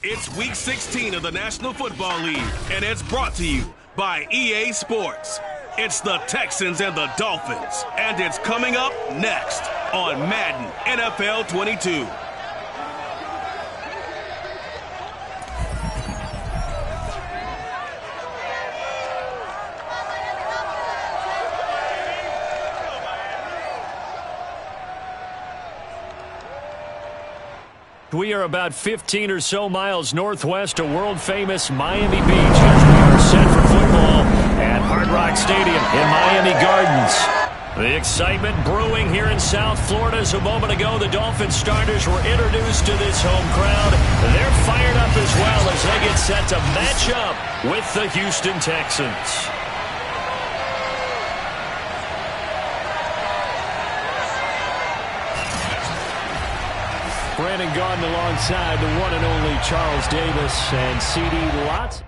It's Week 16 of the National Football League, and it's brought to you by EA Sports. It's the Texans and the Dolphins, and it's coming up next on Madden NFL 22. We are about 15 or so miles northwest of world-famous Miami Beach as we are set for football at Hard Rock Stadium in Miami Gardens. The excitement brewing here in South Florida as a moment ago the Dolphins starters were introduced to this home crowd. They're fired up as well as they get set to match up with the Houston Texans. Brandon Gaudin alongside the one and only Charles Davis and C.D. Lots.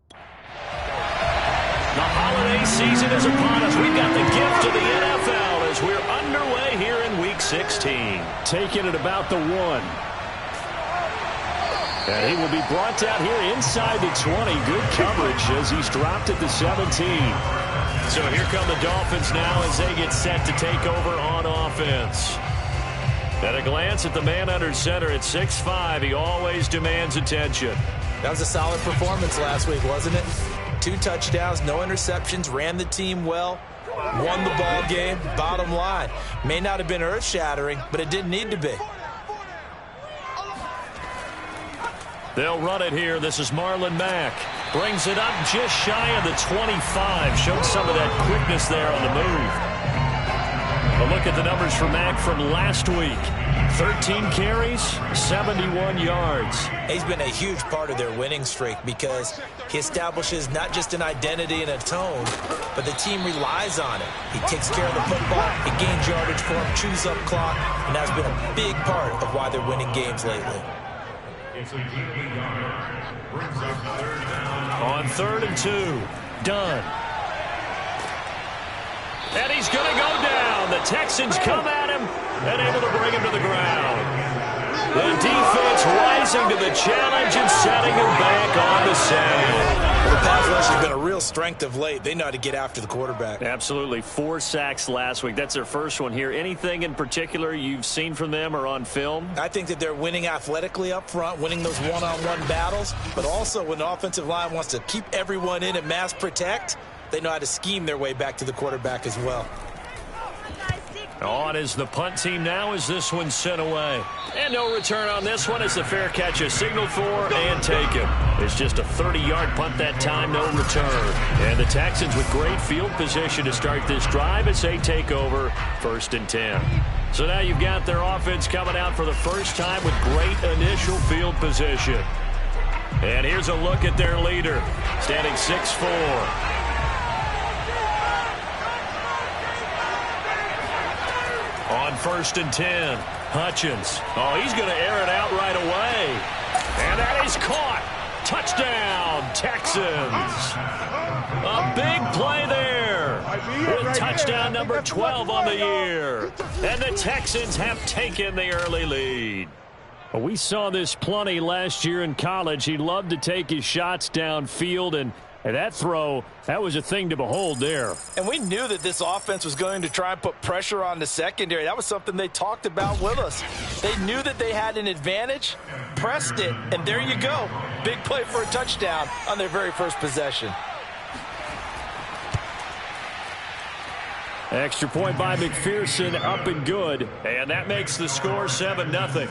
The holiday season is upon us. We've got the gift of the NFL as we're underway here in Week 16. Taking it about the 1. And he will be brought down here inside the 20. Good coverage as he's dropped at the 17. So here come the Dolphins now as they get set to take over on offense. At a glance at the man under center at 6'5", he always demands attention. That was a solid performance last week, wasn't it? 2 touchdowns, no interceptions, ran the team well, won the ball game. Bottom line, may not have been earth-shattering, but it didn't need to be. They'll run it here. This is Marlon Mack. Brings it up just shy of the 25. Showed some of that quickness there on the move. A look at the numbers for Mack from last week. 13 carries, 71 yards. He's been a huge part of their winning streak because he establishes not just an identity and a tone, but the team relies on it. He takes care of the football, he gains yardage for him, chews up clock, and that's been a big part of why they're winning games lately. On 3rd and 2, Dunn. And he's going to go down. The Texans come at him and able to bring him to the ground. The defense rising to the challenge and setting him back on the sand. Well, the pass rush has been a real strength of late. They know how to get after the quarterback. Absolutely. 4 sacks last week. That's their first one here. Anything in particular you've seen from them or on film? I think that they're winning athletically up front, winning those one-on-one battles, but also when the offensive line wants to keep everyone in and mass protect, they know how to scheme their way back to the quarterback as well. On is the punt team now as this one's sent away. And no return on this one as the fair catch is signaled for and taken. It's just a 30-yard punt that time, no return. And the Texans with great field position to start this drive as they take over 1st and 10. So now you've got their offense coming out for the first time with great initial field position. And here's a look at their leader, standing 6'4". On 1st and 10, Hutchins. Oh, he's going to air it out right away. And that is caught. Touchdown, Texans. A big play there with touchdown number 12 on the year. And the Texans have taken the early lead. Well, we saw this plenty last year in college. He loved to take his shots downfield, and that throw, that was a thing to behold there. And we knew that this offense was going to try and put pressure on the secondary. That was something they talked about with us. They knew that they had an advantage, pressed it, and there you go. Big play for a touchdown on their very first possession. Extra point by McPherson, up and good. And that makes the score 7-0.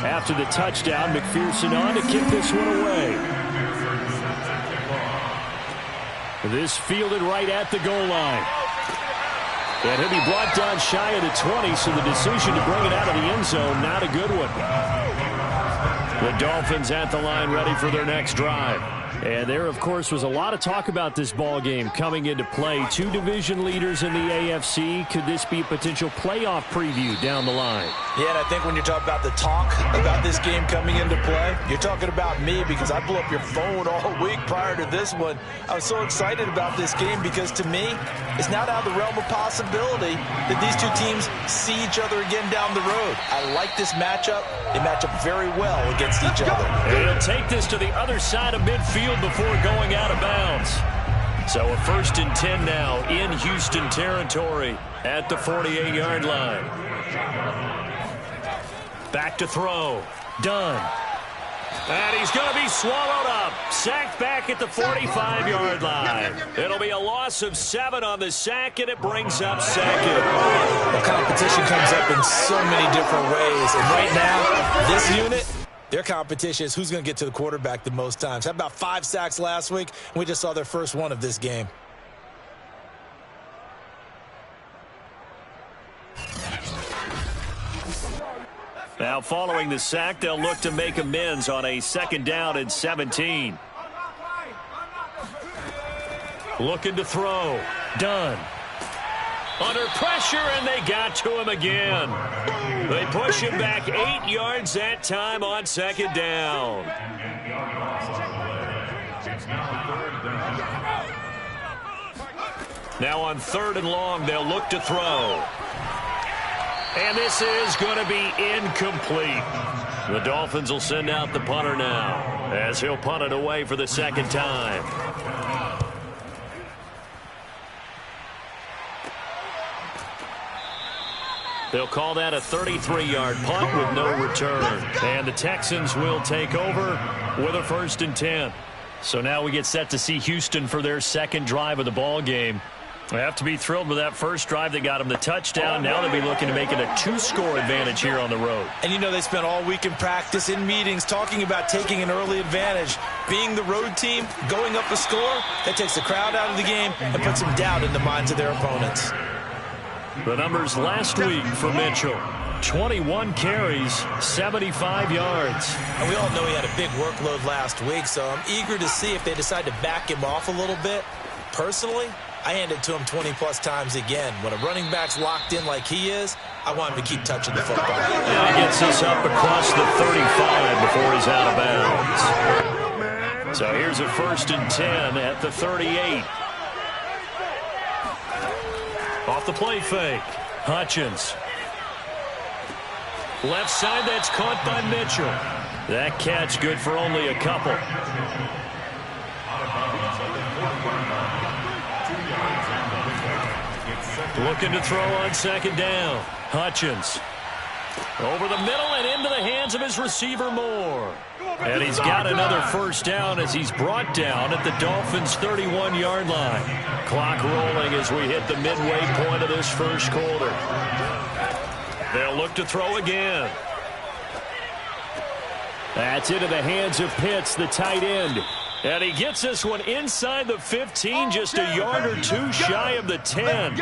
After the touchdown, McPherson on to kick this one away. This fielded right at the goal line. And he'll be brought down shy of the 20, so the decision to bring it out of the end zone, not a good one. The Dolphins at the line ready for their next drive. And there, of course, was a lot of talk about this ball game coming into play. Two division leaders in the AFC. Could this be a potential playoff preview down the line? Yeah, and I think when you're talking about the talk about this game coming into play, you're talking about me because I blew up your phone all week prior to this one. I was so excited about this game because, to me, it's not out of the realm of possibility that these two teams see each other again down the road. I like this matchup. They match up very well against each other. And he'll take this to the other side of midfield before going out of bounds. So a 1st and 10 now in Houston territory at the 48-yard line. Back to throw. Done. And he's going to be swallowed up. Sacked back at the 45-yard line. It'll be a loss of 7 on the sack, and it brings up 2nd. The competition comes up in so many different ways. And right now, this unit, their competition is who's going to get to the quarterback the most times. Had about 5 sacks last week, and we just saw their first one of this game. Now, following the sack, they'll look to make amends on a 2nd down and 17. Looking to throw. Done. Under pressure, and they got to him again. They push him back 8 yards that time on 2nd down. Now on 3rd and long, they'll look to throw. And this is going to be incomplete. The Dolphins will send out the punter now as he'll punt it away for the 2nd time. They'll call that a 33-yard punt with no return. And the Texans will take over with a 1st and 10. So now we get set to see Houston for their 2nd drive of the ball game. They have to be thrilled with that first drive that got them the touchdown. Now they'll be looking to make it a 2-score advantage here on the road. And you know they spent all week in practice, in meetings, talking about taking an early advantage. Being the road team, going up a score, that takes the crowd out of the game and puts some doubt in the minds of their opponents. The numbers last week for Mitchell. 21 carries, 75 yards. And we all know he had a big workload last week, so I'm eager to see if they decide to back him off a little bit. Personally, I hand it to him 20-plus times again. When a running back's locked in like he is, I want him to keep touching the football. And he gets this up across the 35 before he's out of bounds. So here's a 1st and 10 at the 38. Off the play fake. Hutchins. Left side, that's caught by Mitchell. That catch good for only a couple. Looking to throw on 2nd down. Hutchins. Over the middle and into the hands of his receiver Moore. And he's got another 1st down as he's brought down at the Dolphins' 31-yard line. Clock rolling as we hit the midway point of this 1st quarter. They'll look to throw again. That's into the hands of Pitts, the tight end. And he gets this one inside the 15, just a yard or 2 shy of the 10.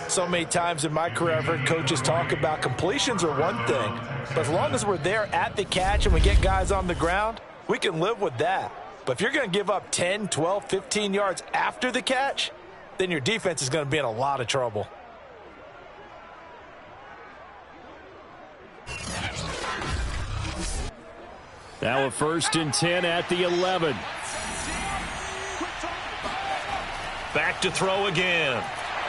So many times in my career I've heard coaches talk about completions are one thing, but as long as we're there at the catch and we get guys on the ground, we can live with that. But if you're going to give up 10, 12, 15 yards after the catch, then your defense is going to be in a lot of trouble. Now a 1st and 10 at the 11. Back to throw again.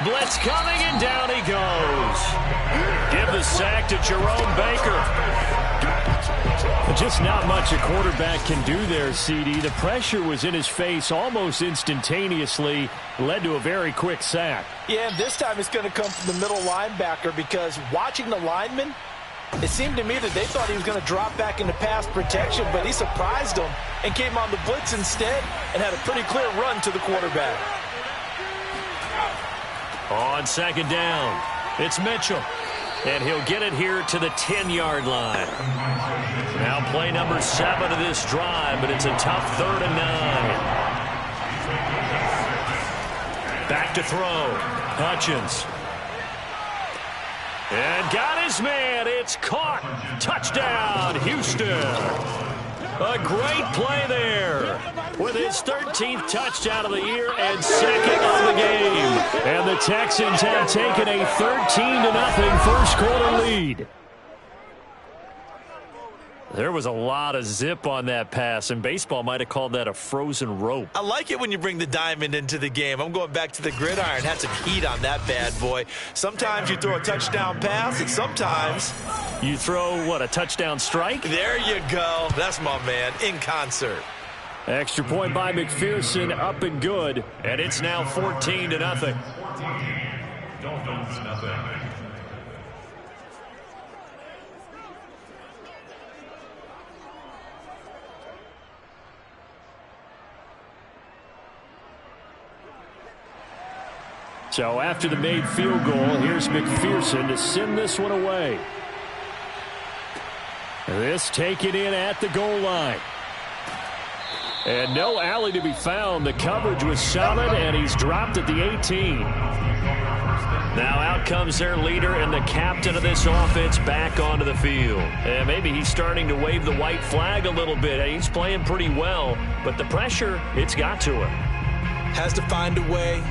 Blitz coming, and down he goes. Give the sack to Jerome Baker. Just not much a quarterback can do there, CD. The pressure was in his face almost instantaneously. Led to a very quick sack. Yeah, and this time it's going to come from the middle linebacker because watching the lineman, it seemed to me that they thought he was going to drop back into pass protection, but he surprised them and came on the blitz instead and had a pretty clear run to the quarterback. On 2nd down, it's Mitchell. And he'll get it here to the 10-yard line. Now play number 7 of this drive, but it's a tough 3rd and 9. Back to throw. Hutchins. And got his man. It's caught. Touchdown, Houston. A great play there with his 13th touchdown of the year and second of the game. And the Texans have taken a 13-0 first quarter lead. There was a lot of zip on that pass, and baseball might have called that a frozen rope. I like it when you bring the diamond into the game. I'm going back to the gridiron. Had some heat on that bad boy. Sometimes you throw a touchdown pass, and sometimes you throw, what, a touchdown strike? There you go. That's my man, in concert. Extra point by McPherson, up and good, and it's now 14-0. Dolphins, nothing. So after the made field goal, here's McPherson to send this one away. This taken in at the goal line. And no alley to be found. The coverage was solid, and he's dropped at the 18. Now out comes their leader and the captain of this offense back onto the field. And maybe he's starting to wave the white flag a little bit. He's playing pretty well, but the pressure, it's got to him. Has to find a way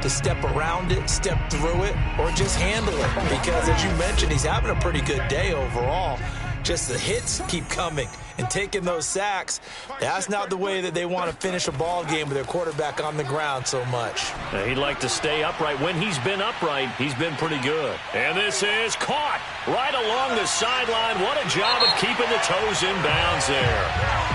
to step around it, step through it, or just handle it. Because, as you mentioned, he's having a pretty good day overall. Just the hits keep coming and taking those sacks. That's not the way that they want to finish a ball game with their quarterback on the ground so much. He'd like to stay upright. When he's been upright, he's been pretty good. And this is caught right along the sideline. What a job of keeping the toes in bounds there.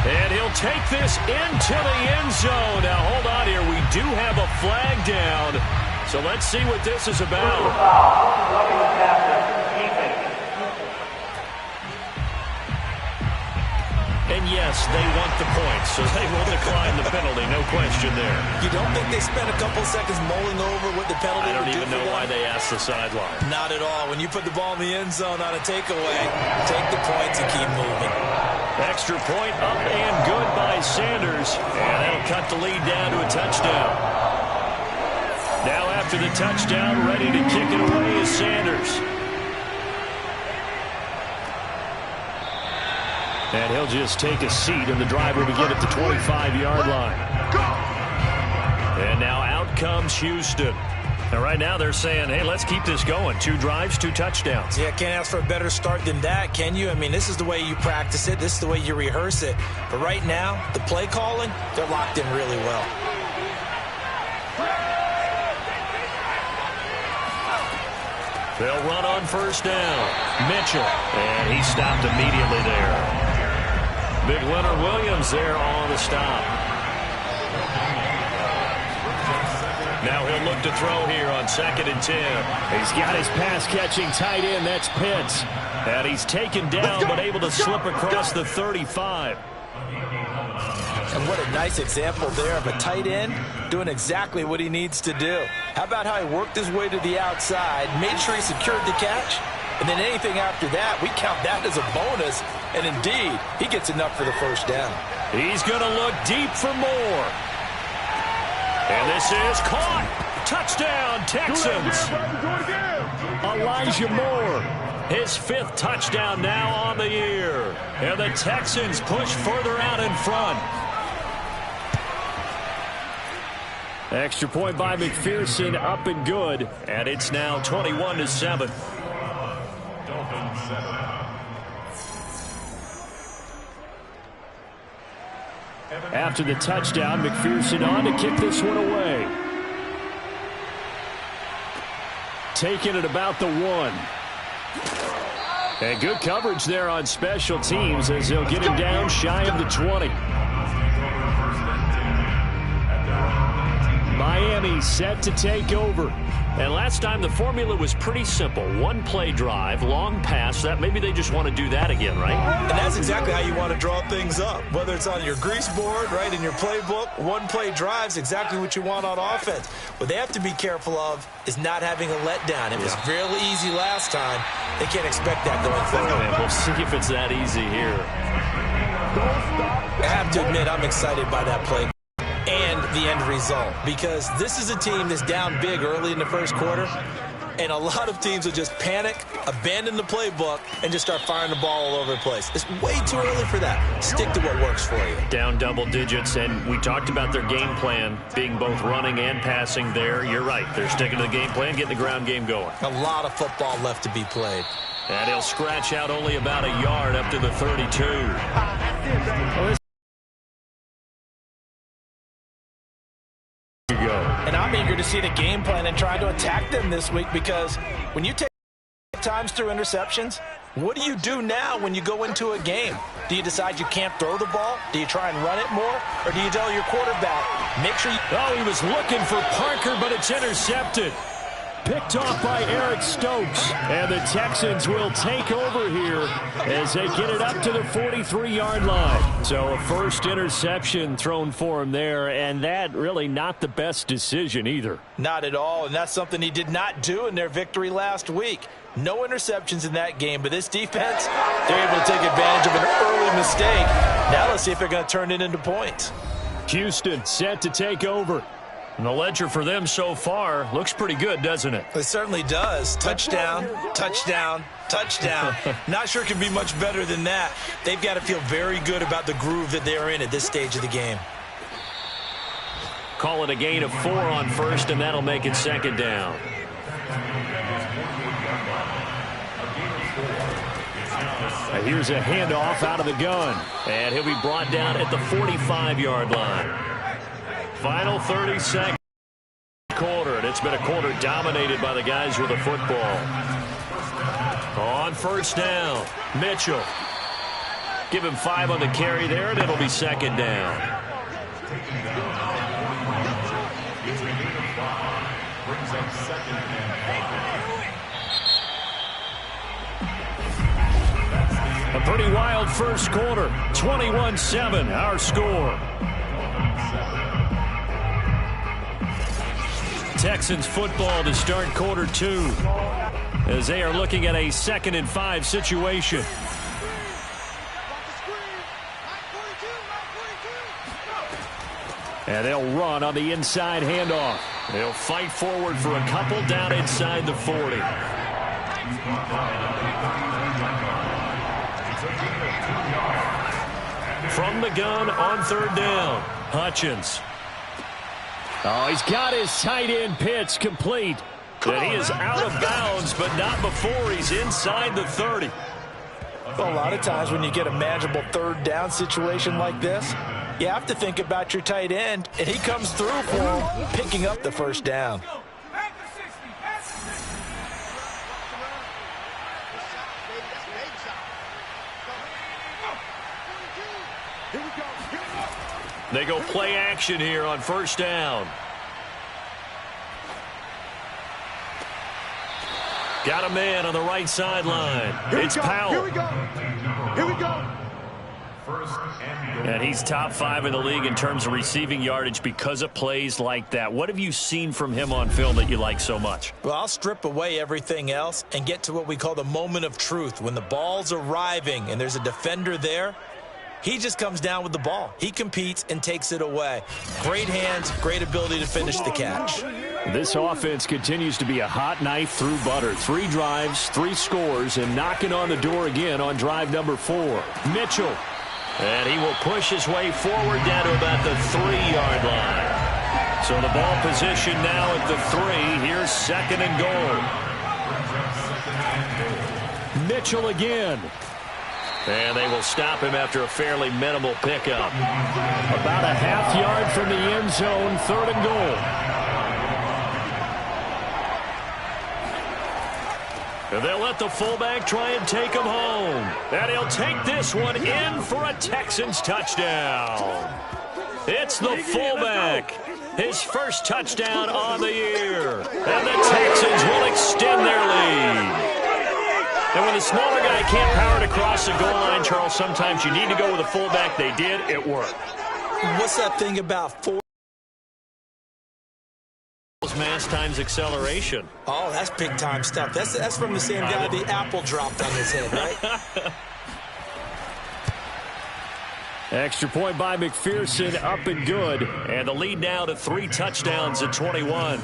And he'll take this into the end zone. Now, hold on here. We do have a flag down. So let's see what this is about. And yes, they want the points, so they will decline the penalty, no question there. You don't think they spent a couple seconds mulling over what the penalty would do? I don't even know why they asked the sideline. Not at all. When you put the ball in the end zone on a takeaway, take the points and keep moving. Extra point up and good by Sanders, and that'll cut the lead down to a touchdown. Now after the touchdown, ready to kick it away is Sanders. And he'll just take a seat, and the driver to get at the 25-yard line. And now out comes Houston. And right now they're saying, hey, let's keep this going. 2 drives, 2 touchdowns. Yeah, can't ask for a better start than that, can you? I mean, this is the way you practice it. This is the way you rehearse it. But right now, the play calling, they're locked in really well. They'll run on first down. Mitchell. And he stopped immediately there. Big Leonard Williams there on the stop. Now he'll look to throw here on 2nd and 10. He's got his pass-catching tight end. That's Pitts. And he's taken down but able to slip across the 35. And what a nice example there of a tight end doing exactly what he needs to do. How about how he worked his way to the outside, made sure he secured the catch, and then anything after that, we count that as a bonus. And indeed, he gets enough for the first down. He's going to look deep for more. And this is caught. Touchdown, Texans. Elijah Moore, his 5th touchdown now on the year. And the Texans push further out in front. Extra point by McPherson, up and good. And it's now 21-7. After the touchdown, McPherson on to kick this one away. Taking it about the 1. And good coverage there on special teams as they'll get him down shy of the 20. Miami set to take over. And last time the formula was pretty simple. 1 play drive, long pass. That maybe they just want to do that again, right? And that's exactly how you want to draw things up. Whether it's on your grease board, right, in your playbook, 1 play drive is exactly what you want on offense. What they have to be careful of is not having a letdown. It was really easy last time. They can't expect that going forward. We'll see if it's that easy here. I have to admit, I'm excited by that play and the end result, because this is a team that's down big early in the first quarter, And a lot of teams will just panic, abandon the playbook, and just start firing the ball all over the place. It's way too early for that. Stick to what works for you. Down double digits, and we talked about their game plan being both running and passing there. You're right. They're sticking to the game plan, getting the ground game going. A lot of football left to be played. And he'll scratch out only about a yard up to the 32. And I'm eager to see the game plan and try to attack them this week, because when you take times through interceptions, what do you do now when you go into a game? Do you decide you can't throw the ball? Do you try and run it more? Or do you tell your quarterback, make sure you... Oh, he was looking for Parker, but it's intercepted. Picked off by Eric Stokes. And the Texans will take over here as they get it up to the 43-yard line. So a first interception thrown for him there, and that really not the best decision either. Not at all, and that's something he did not do in their victory last week. No interceptions in that game, but this defense, they're able to take advantage of an early mistake. Now let's see if they're going to turn it into points. Houston set to take over. And the ledger for them so far looks pretty good, doesn't it? It certainly does. Touchdown, touchdown, touchdown. Not sure it can be much better than that. They've got to feel very good about the groove that they're in at this stage of the game. Call it a gain of 4 on first, and that'll make it second down. Here's a handoff out of the gun. And he'll be brought down at the 45-yard line. Final 30 seconds quarter, and it's been a quarter dominated by the guys with the football. On first down, Mitchell. Give him 5 on the carry there, and it'll be second down. A pretty wild first quarter. 21-7, our score. Texans football to start quarter 2 as they are looking at a 2nd and 5 situation. And they'll run on the inside handoff. They'll fight forward for a couple down inside the 40. From the gun on third down, Hutchins. Oh, he's got his tight end pitch complete. And he is out of bounds, but not before he's inside the 30. Well, a lot of times when you get a manageable third down situation like this, you have to think about your tight end, and he comes through for him, picking up the first down. They go play action here on first down. Got a man on the right sideline. It's Powell. Here we go. Here we go. And he's top 5 in the league in terms of receiving yardage because of plays like that. What have you seen from him on film that you like so much? Well, I'll strip away everything else and get to what we call the moment of truth. When the ball's arriving and there's a defender there, he just comes down with the ball. He competes and takes it away. Great hands, great ability to finish the catch. This offense continues to be a hot knife through butter. 3 drives, 3 scores, and knocking on the door again on drive number 4. Mitchell. And he will push his way forward down to about the 3-yard line. So the ball position now at the 3. Here's second and goal. Mitchell again. And they will stop him after a fairly minimal pickup. About a half yard from the end zone, third and goal. And they'll let the fullback try and take him home. And he'll take this one in for a Texans touchdown. It's the fullback. His first touchdown on the year. And the Texans will extend their lead. And when the smaller guy can't power it across the goal line, Charles, sometimes you need to go with a fullback. They did. It worked. What's that thing about 4? Mass times acceleration. Oh, that's big-time stuff. That's from the same guy the apple dropped on his head, right? Extra point by McPherson, up and good. And the lead now to 3 touchdowns at 21.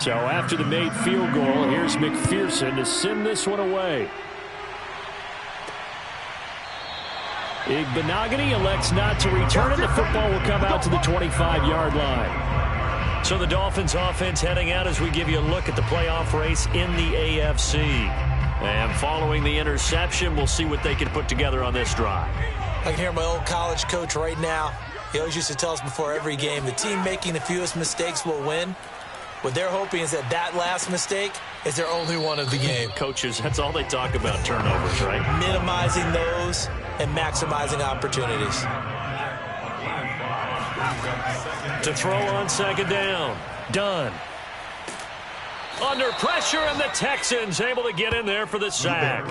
So after the made field goal, here's McPherson to send this one away. Igbenogany elects not to return it. The football will come out to the 25-yard line. So the Dolphins offense heading out as we give you a look at the playoff race in the AFC. And following the interception, we'll see what they can put together on this drive. I can hear my old college coach right now. He always used to tell us before every game, the team making the fewest mistakes will win. What they're hoping is that that last mistake is their only one of the game. Coaches, that's all they talk about, turnovers, right? Minimizing those and maximizing opportunities. To throw on second down. Done. Under pressure, and the Texans able to get in there for the sack.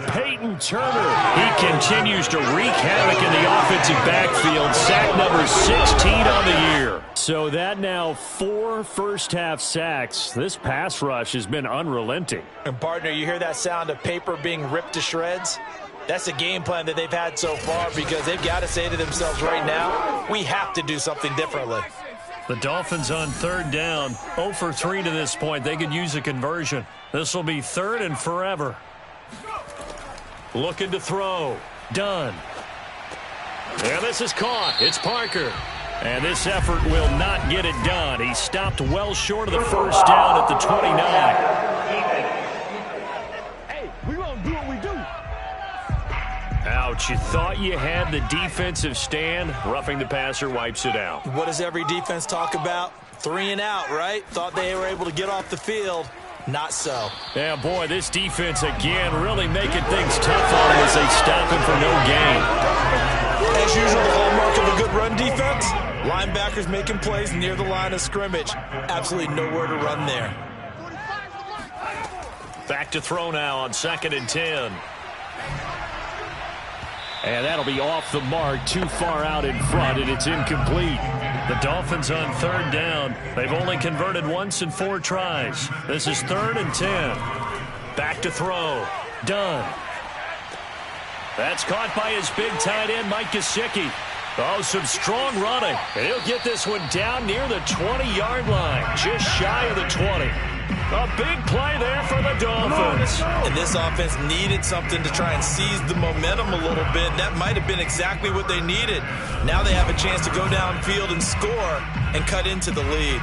Peyton Turner. He continues to wreak havoc in the offensive backfield. Sack number 16 on the year. So that now 4 first-half sacks. This pass rush has been unrelenting. And, partner, you hear that sound of paper being ripped to shreds? That's the game plan that they've had so far because they've got to say to themselves right now, we have to do something differently. The Dolphins on third down, 0 for 3 to this point. They could use a conversion. This will be third and forever. Looking to throw. Done. And this is caught. It's Parker. And this effort will not get it done. He stopped well short of the first down at the 29. Hey, we gonna do what we do. Ouch, you thought you had the defensive stand. Roughing the passer wipes it out. What does every defense talk about? 3 and out, right? Thought they were able to get off the field. Not so. Yeah, boy, this defense again really making things tough on him as they stop him for no gain. As usual, the hallmark of a good run defense, linebackers making plays near the line of scrimmage. Absolutely nowhere to run there. Back to throw now on 2nd and 10. And that'll be off the mark, too far out in front, and it's incomplete. The Dolphins on third down. They've only converted once in 4 tries. This is 3rd and 10. Back to throw. Done. That's caught by his big tight end, Mike Gesicki. Oh, some strong running. And he'll get this one down near the 20-yard line, just shy of the 20. A big play there for the Dolphins. And this offense needed something to try and seize the momentum a little bit. That might have been exactly what they needed. Now they have a chance to go downfield and score and cut into the lead.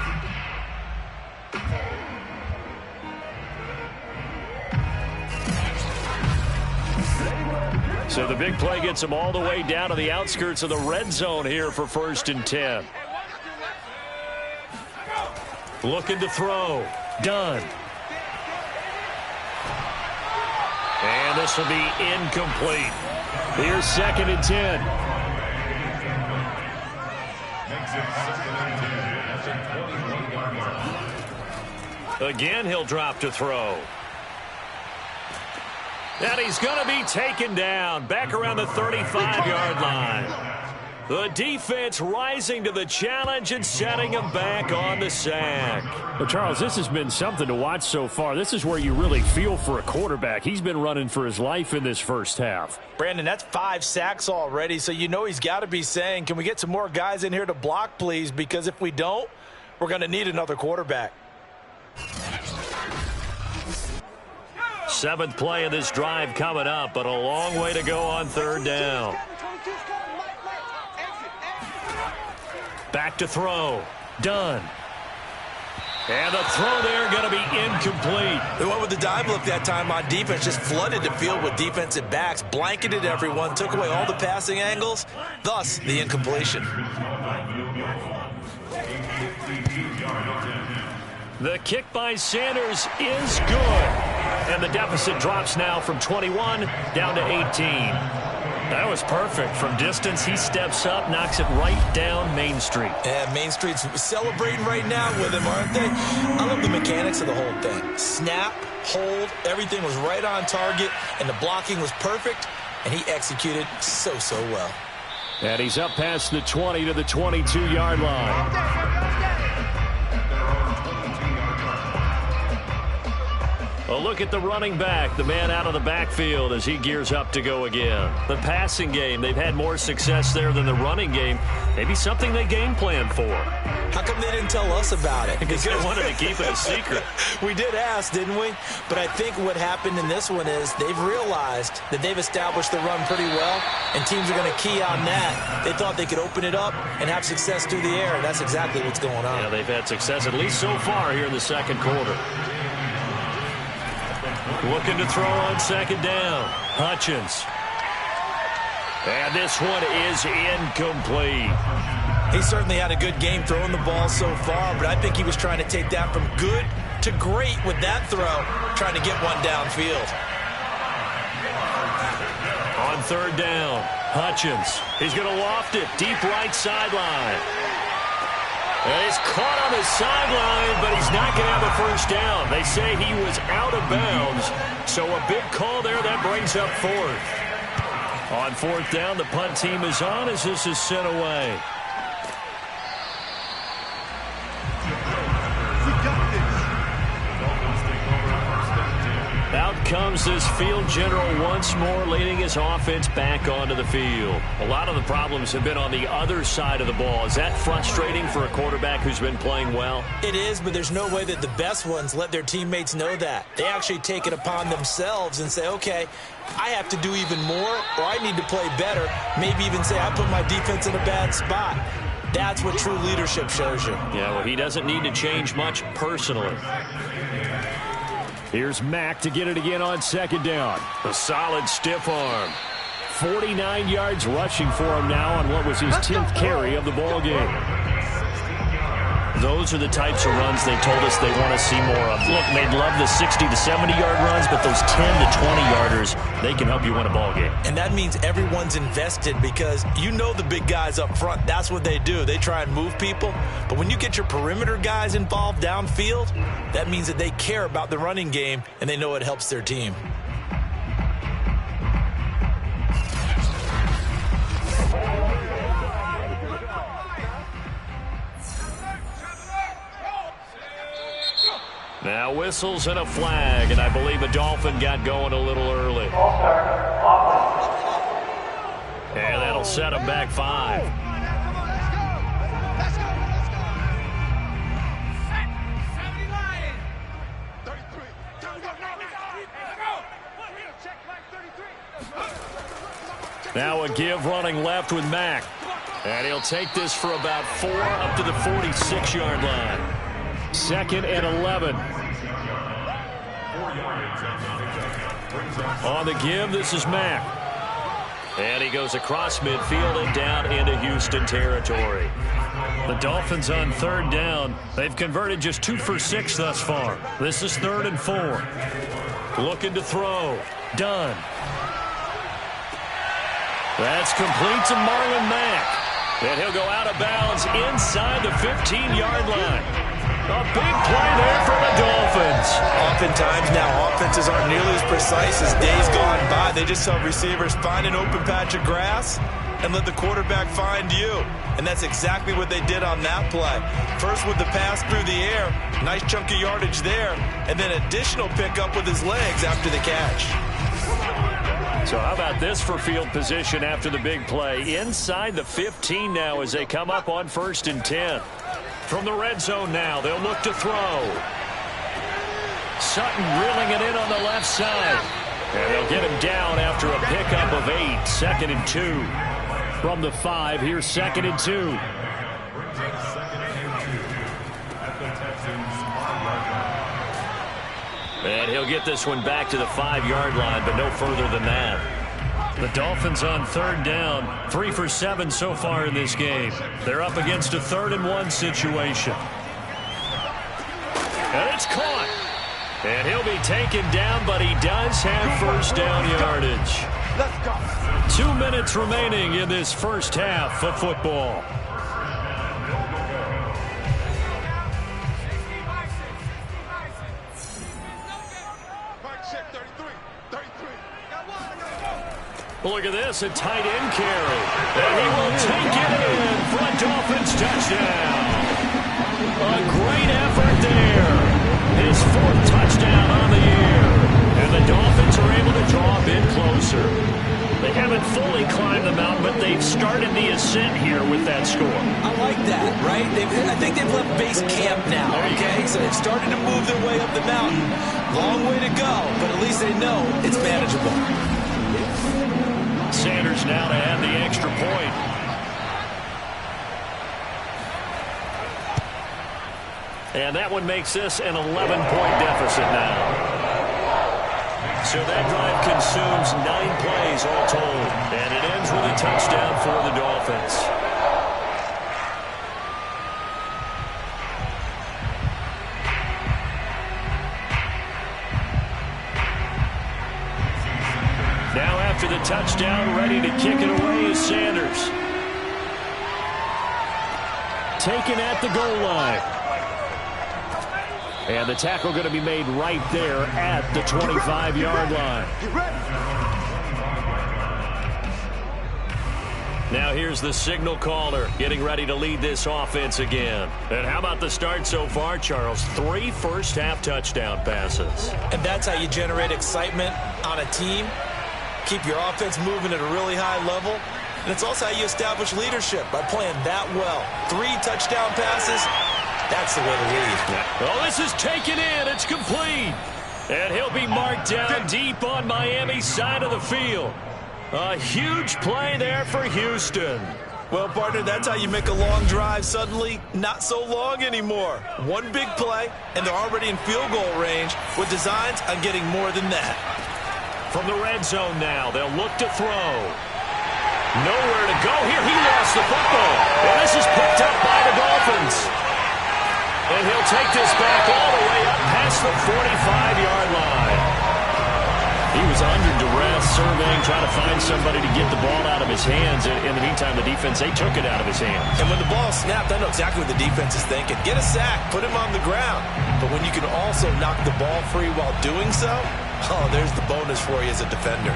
So the big play gets them all the way down to the outskirts of the red zone here for 1st and 10. Looking to throw. Done. And this will be incomplete. Here's 2nd and 10. Again, he'll drop to throw. And he's going to be taken down back around the 35-yard line. The defense rising to the challenge and setting him back on the sack. Well, Charles, this has been something to watch so far. This is where you really feel for a quarterback. He's been running for his life in this first half. Brandon, that's 5 sacks already, so you know he's got to be saying, can we get some more guys in here to block, please? Because if we don't, we're going to need another quarterback. 7th play of this drive coming up, but a long way to go on third down. Back to throw. Done. And the throw there going to be incomplete. They went with the dive look that time on defense, just flooded the field with defensive backs, blanketed everyone, took away all the passing angles, thus the incompletion. The kick by Sanders is good. And the deficit drops now from 21 down to 18. That was perfect. From distance, he steps up, knocks it right down Main Street. Yeah, Main Street's celebrating right now with him, aren't they? I love the mechanics of the whole thing. Snap, hold, everything was right on target, and the blocking was perfect, and he executed so well. And he's up past the 20 to the 22-yard line. A look at the running back, the man out of the backfield as he gears up to go again. The passing game, they've had more success there than the running game. Maybe something they game plan for. How come they didn't tell us about it? Because they wanted to keep it a secret. We did ask, didn't we? But I think what happened in this one is they've realized that they've established the run pretty well, and teams are going to key on that. They thought they could open it up and have success through the air, and that's exactly what's going on. Yeah, they've had success at least so far here in the second quarter. Looking to throw on second down. Hutchins. And this one is incomplete. He certainly had a good game throwing the ball so far, but I think he was trying to take that from good to great with that throw, trying to get one downfield. On third down, Hutchins. He's going to loft it deep right sideline. And he's caught on the sideline, but he's not going to have a first down. They say he was out of bounds, so a big call there that brings up fourth. On fourth down, the punt team is on as this is sent away. Out comes this field general once more, leading his offense back onto the field. A lot of the problems have been on the other side of the ball. Is that frustrating for a quarterback who's been playing well? It is, but there's no way that the best ones let their teammates know that. They actually take it upon themselves and say, okay, I have to do even more, or I need to play better. Maybe even say I put my defense in a bad spot. That's what true leadership shows you. Yeah, well, he doesn't need to change much personally. Here's Mack to get it again on second down. A solid stiff arm. 49 yards rushing for him now on what was his 10th carry of the ball game. Those are the types of runs they told us they want to see more of. Look, they'd love the 60 to 70-yard runs, but those 10 to 20-yarders, they can help you win a ball game. And that means everyone's invested because you know the big guys up front. That's what they do. They try and move people. But when you get your perimeter guys involved downfield, that means that they care about the running game and they know it helps their team. Now whistles and a flag, and I believe a Dolphin got going a little early. And that'll set him back 5. Now a give running left with Mack. And he'll take this for about 4 up to the 46-yard line. Second and 11. On the give, this is Mack. And he goes across midfield and down into Houston territory. The Dolphins on third down. They've converted just 2 for 6 thus far. This is 3rd and 4. Looking to throw. Done. That's complete to Marlon Mack. And he'll go out of bounds inside the 15-yard line. A big play there for the Dolphins. Oftentimes now, offenses aren't nearly as precise as days gone by. They just help receivers find an open patch of grass and let the quarterback find you. And that's exactly what they did on that play. First with the pass through the air, nice chunk of yardage there, and then additional pickup with his legs after the catch. So how about this for field position after the big play? Inside the 15 now as they come up on 1st and 10. From the red zone now, they'll look to throw. Sutton reeling it in on the left side. And they'll get him down after a pickup of 8. 2nd and 2. From the 5, here's 2nd and 2. And he'll get this one back to the 5-yard line, but no further than that. The Dolphins on third down, 3 for 7 so far in this game. They're up against a 3rd and 1 situation. And it's caught. And he'll be taken down, but he does have first down yardage. 2 minutes remaining in this first half of football. Look at this, a tight end carry. And he will take it in for a Dolphins touchdown. A great effort there. His 4th touchdown on the year. And the Dolphins are able to draw a bit closer. They haven't fully climbed the mountain, but they've started the ascent here with that score. I like that, right? I think they've left base camp now, okay? So they've started to move their way up the mountain. Long way to go, but at least they know it's manageable. Sanders now to add the extra point. And that one makes this an 11-point deficit now. So that drive consumes 9 plays all told. And it ends with a touchdown for the Dolphins. Now after the touchdown, ready to kick it away is Sanders. Taken at the goal line. And the tackle going to be made right there at the 25-yard line. Now here's the signal caller getting ready to lead this offense again. And how about the start so far, Charles? 3 first-half touchdown passes. And that's how you generate excitement on a team. Keep your offense moving at a really high level. And it's also how you establish leadership by playing that well. 3 touchdown passes. That's the way to lead. Oh, this is taken in. It's complete. And he'll be marked down deep on Miami's side of the field. A huge play there for Houston. Well, partner, that's how you make a long drive suddenly not so long anymore. One big play, and they're already in field goal range with designs on getting more than that. From the red zone now, they'll look to throw. Nowhere to go here. He lost the football. And this is picked up by the Dolphins. And he'll take this back all the way up past the 45-yard line. He was under duress, surveying, trying to find somebody to get the ball out of his hands. In the meantime, the defense, they took it out of his hands. And when the ball snapped, I know exactly what the defense is thinking. Get a sack, put him on the ground. But when you can also knock the ball free while doing so, oh, there's the bonus for you as a defender.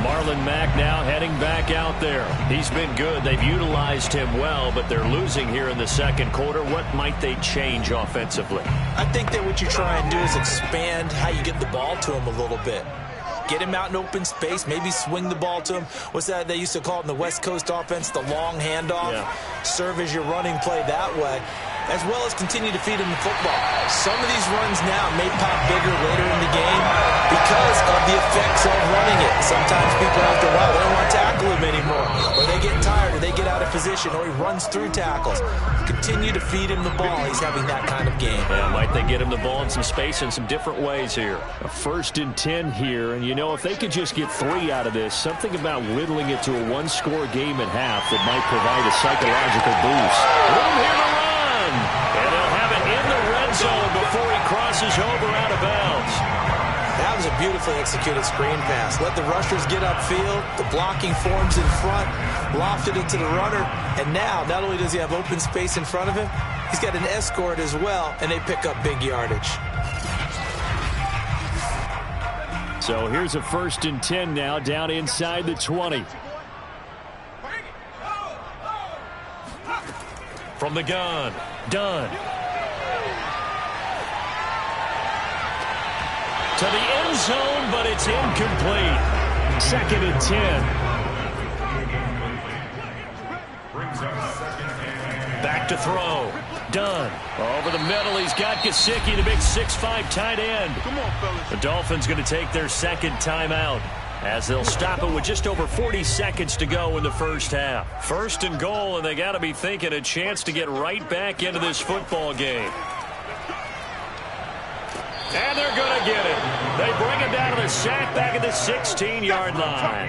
Marlon Mack now heading back out there. He's been good. They've utilized him well, but they're losing here in the second quarter. What might they change offensively? I think that what you try and do is expand how you get the ball to him a little bit. Get him out in open space, maybe swing the ball to him. What's that they used to call it in the West Coast offense, the long handoff? Yeah. Serve as your running play that way, as well as continue to feed him the football. Some of these runs now may pop bigger later in the game because of the effects of running it. Sometimes people after a while, they don't want to tackle him anymore. Or they get tired, or they get out of position, or he runs through tackles. Continue to feed him the ball. He's having that kind of game. Yeah, might they get him the ball in some space in some different ways here. A 1st and 10 here, and you know, if they could just get 3 out of this, something about whittling it to a 1-score game at half that might provide a psychological boost. Room here to run, and they'll have it in the red zone before he crosses over out of bounds. That was a beautifully executed screen pass. Let the rushers get upfield. The blocking forms in front. Lofted it to the runner. And now, not only does he have open space in front of him, he's got an escort as well, and they pick up big yardage. So here's a 1st and 10 now, down inside the 20. From the gun, Dunn. To the end zone, but it's incomplete. 2nd and 10. Back to throw. Dunn. Over the middle, he's got Gesicki, the big 6'5" tight end. Come on, fellas. The Dolphins going to take their 2nd timeout as they'll stop it with just over 40 seconds to go in the first half. 1st and goal, and they got to be thinking a chance to get right back into this football game. And they're going to get it. They bring him down to the sack back at the 16-yard line.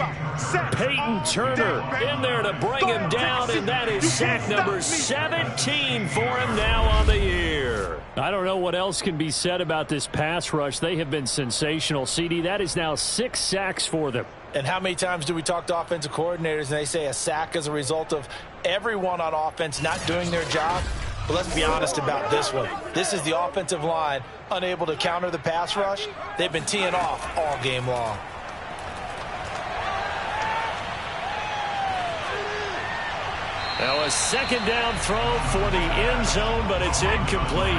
Peyton Turner in there to bring him down, and that is sack number 17 for him now on the year. I don't know what else can be said about this pass rush. They have been sensational, CD. That is now 6 sacks for them. And how many times do we talk to offensive coordinators and they say a sack is a result of everyone on offense not doing their job? But let's be honest about this one. This is the offensive line unable to counter the pass rush. They've been teeing off all game long. Now a second down throw for the end zone, but it's incomplete.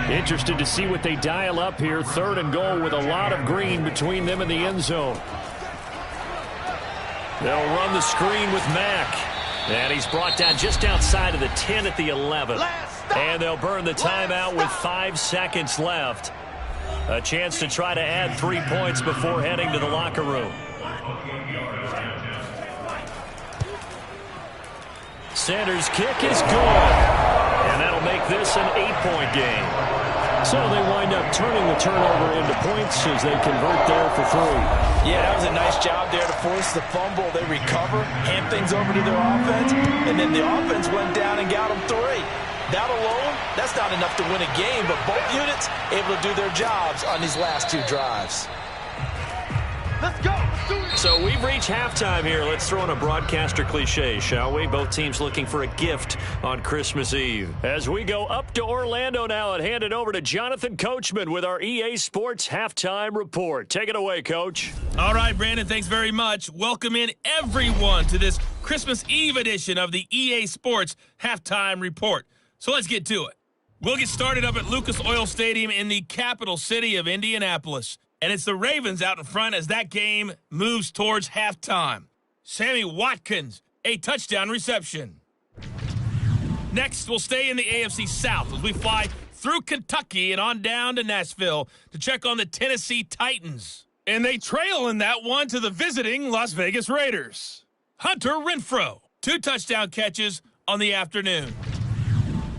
Interested to see what they dial up here. 3rd and goal with a lot of green between them and the end zone. They'll run the screen with Mack. And he's brought down just outside of the 10 at the 11. And they'll burn the timeout with 5 seconds left. A chance to try to add 3 points before heading to the locker room. Sanders' kick is good. And that'll make this an 8-point game. So they wind up turning the turnover into points as they convert there for 3. Yeah, that was a nice job there to force the fumble. They recover, hand things over to their offense, and then the offense went down and got them 3. That alone, that's not enough to win a game, but both units able to do their jobs on these last 2 drives. Let's go. So we've reached halftime here. Let's throw in a broadcaster cliche, shall we? Both teams looking for a gift on Christmas Eve. As we go up to Orlando now and hand it over to Jonathan Coachman with our EA Sports Halftime Report. Take it away, Coach. All right, Brandon, thanks very much. Welcome in everyone to this Christmas Eve edition of the EA Sports Halftime Report. So let's get to it. We'll get started up at Lucas Oil Stadium in the capital city of Indianapolis. And it's the Ravens out in front as that game moves towards halftime. Sammy Watkins, a touchdown reception. Next, we'll stay in the AFC South as we fly through Kentucky and on down to Nashville to check on the Tennessee Titans. And they trail in that one to the visiting Las Vegas Raiders. Hunter Renfrow, 2 touchdown catches on the afternoon.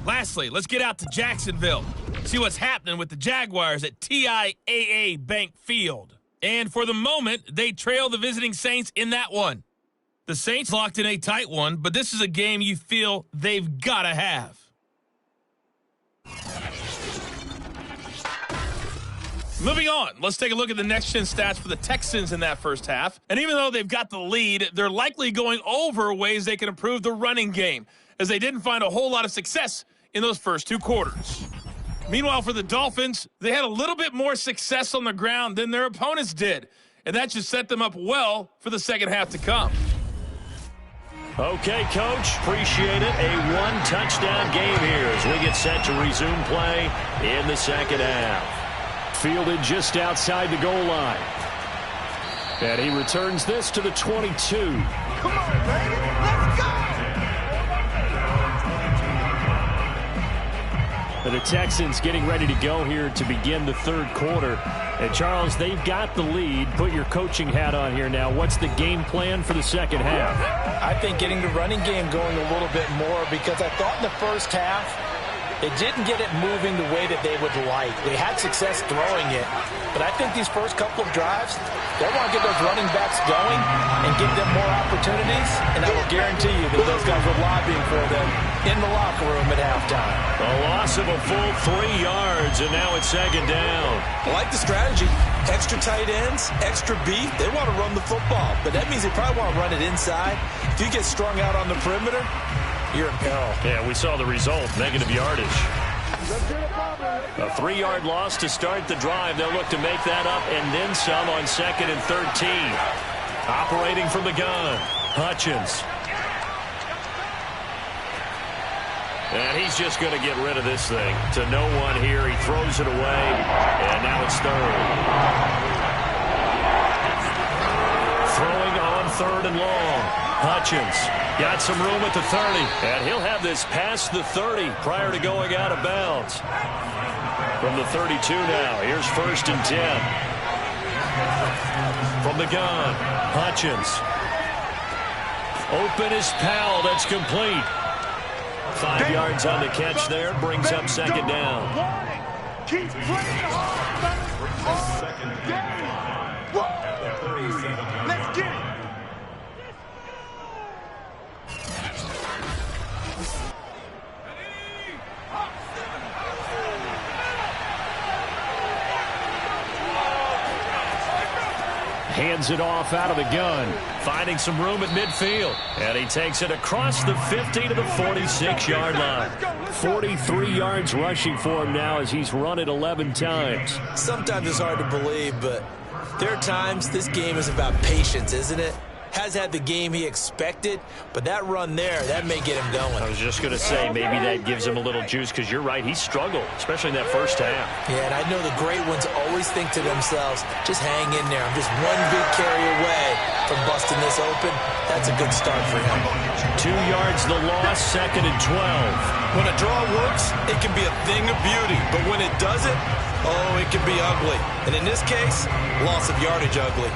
Lastly, let's get out to Jacksonville. See what's happening with the Jaguars at TIAA Bank Field. And for the moment, they trail the visiting Saints in that one. The Saints locked in a tight one, but this is a game you feel they've got to have. Moving on, let's take a look at the next-gen stats for the Texans in that first half. And even though they've got the lead, they're likely going over ways they can improve the running game, as they didn't find a whole lot of success in those first 2 quarters. Meanwhile, for the Dolphins, they had a little bit more success on the ground than their opponents did, and that should set them up well for the second half to come. Okay, Coach, appreciate it. A 1-touchdown game here as we get set to resume play in the second half. Fielded just outside the goal line. And he returns this to the 22. Come on, baby. Let's go. The Texans getting ready to go here to begin the 3rd quarter. And, Charles, they've got the lead. Put your coaching hat on here now. What's the game plan for the second half? I think getting the running game going a little bit more, because I thought in the first half it didn't get it moving the way that they would like. They had success throwing it, but I think these first couple of drives, they want to get those running backs going and give them more opportunities, and I will guarantee you that those guys were lobbying for them in the locker room at halftime. A loss of a full 3 yards, and now it's second down. I like the strategy. Extra tight ends, extra beef. They want to run the football, but that means they probably want to run it inside. If you get strung out on the perimeter, you're in peril. Yeah, we saw the result, negative yardage. A 3-yard loss to start the drive. They'll look to make that up and then some on 2nd and 13. Operating from the gun, Hutchins. And he's just going to get rid of this thing. To no one here. He throws it away, and now it's 3rd. Throwing on 3rd and long. Hutchins got some room at the 30, and he'll have this past the 30 prior to going out of bounds. From the 32 now, here's 1st and 10. From the gun, Hutchins. Open is Powell, that's complete. 5 yards on the catch there, brings up second down. Keep playing hard. Let's get it. Hands it off out of the gun. Finding some room at midfield. And he takes it across the 50 to the 46-yard line. 43 yards rushing for him now as he's run it 11 times. Sometimes it's hard to believe, but there are times this game is about patience, isn't it? has had the game he expected, but that run there, that may get him going. I was just going to say, maybe that gives him a little juice, because you're right, he struggled, especially in that first half. Yeah, and I know the great ones always think to themselves, just hang in there. I'm just one big carry away from busting this open. That's a good start for him. 2 yards the loss, 2nd and 12. When a draw works, it can be a thing of beauty. But when it doesn't, oh, it can be ugly. And in this case, loss of yardage ugly.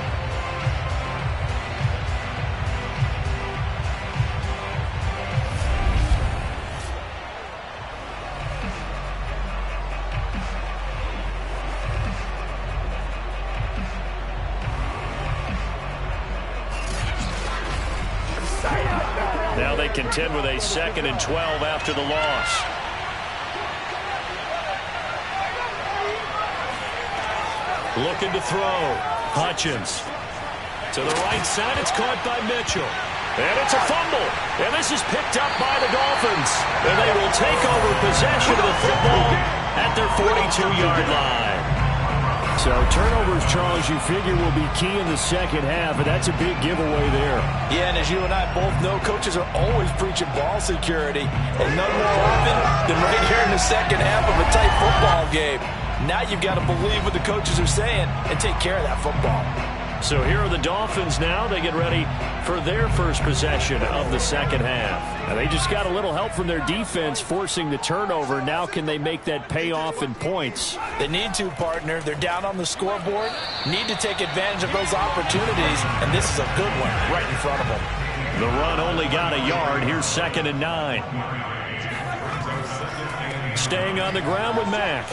Now they contend with a 2nd and 12 after the loss. Looking to throw. Hutchins. To the right side, it's caught by Mitchell. And it's a fumble. And this is picked up by the Dolphins. And they will take over possession of the football at their 42-yard line. So turnovers, Charles, you figure will be key in the second half, and that's a big giveaway there. Yeah, and as you and I both know, coaches are always preaching ball security, and none more often than right here in the second half of a tight football game. Now you've got to believe what the coaches are saying and take care of that football. So here are the Dolphins now. They get ready for their first possession of the second half. And they just got a little help from their defense forcing the turnover. Now can they make that pay off in points? They need to, partner. They're down on the scoreboard. Need to take advantage of those opportunities, and this is a good one right in front of them. The run only got a yard. Here's 2nd and 9. Staying on the ground with Mack.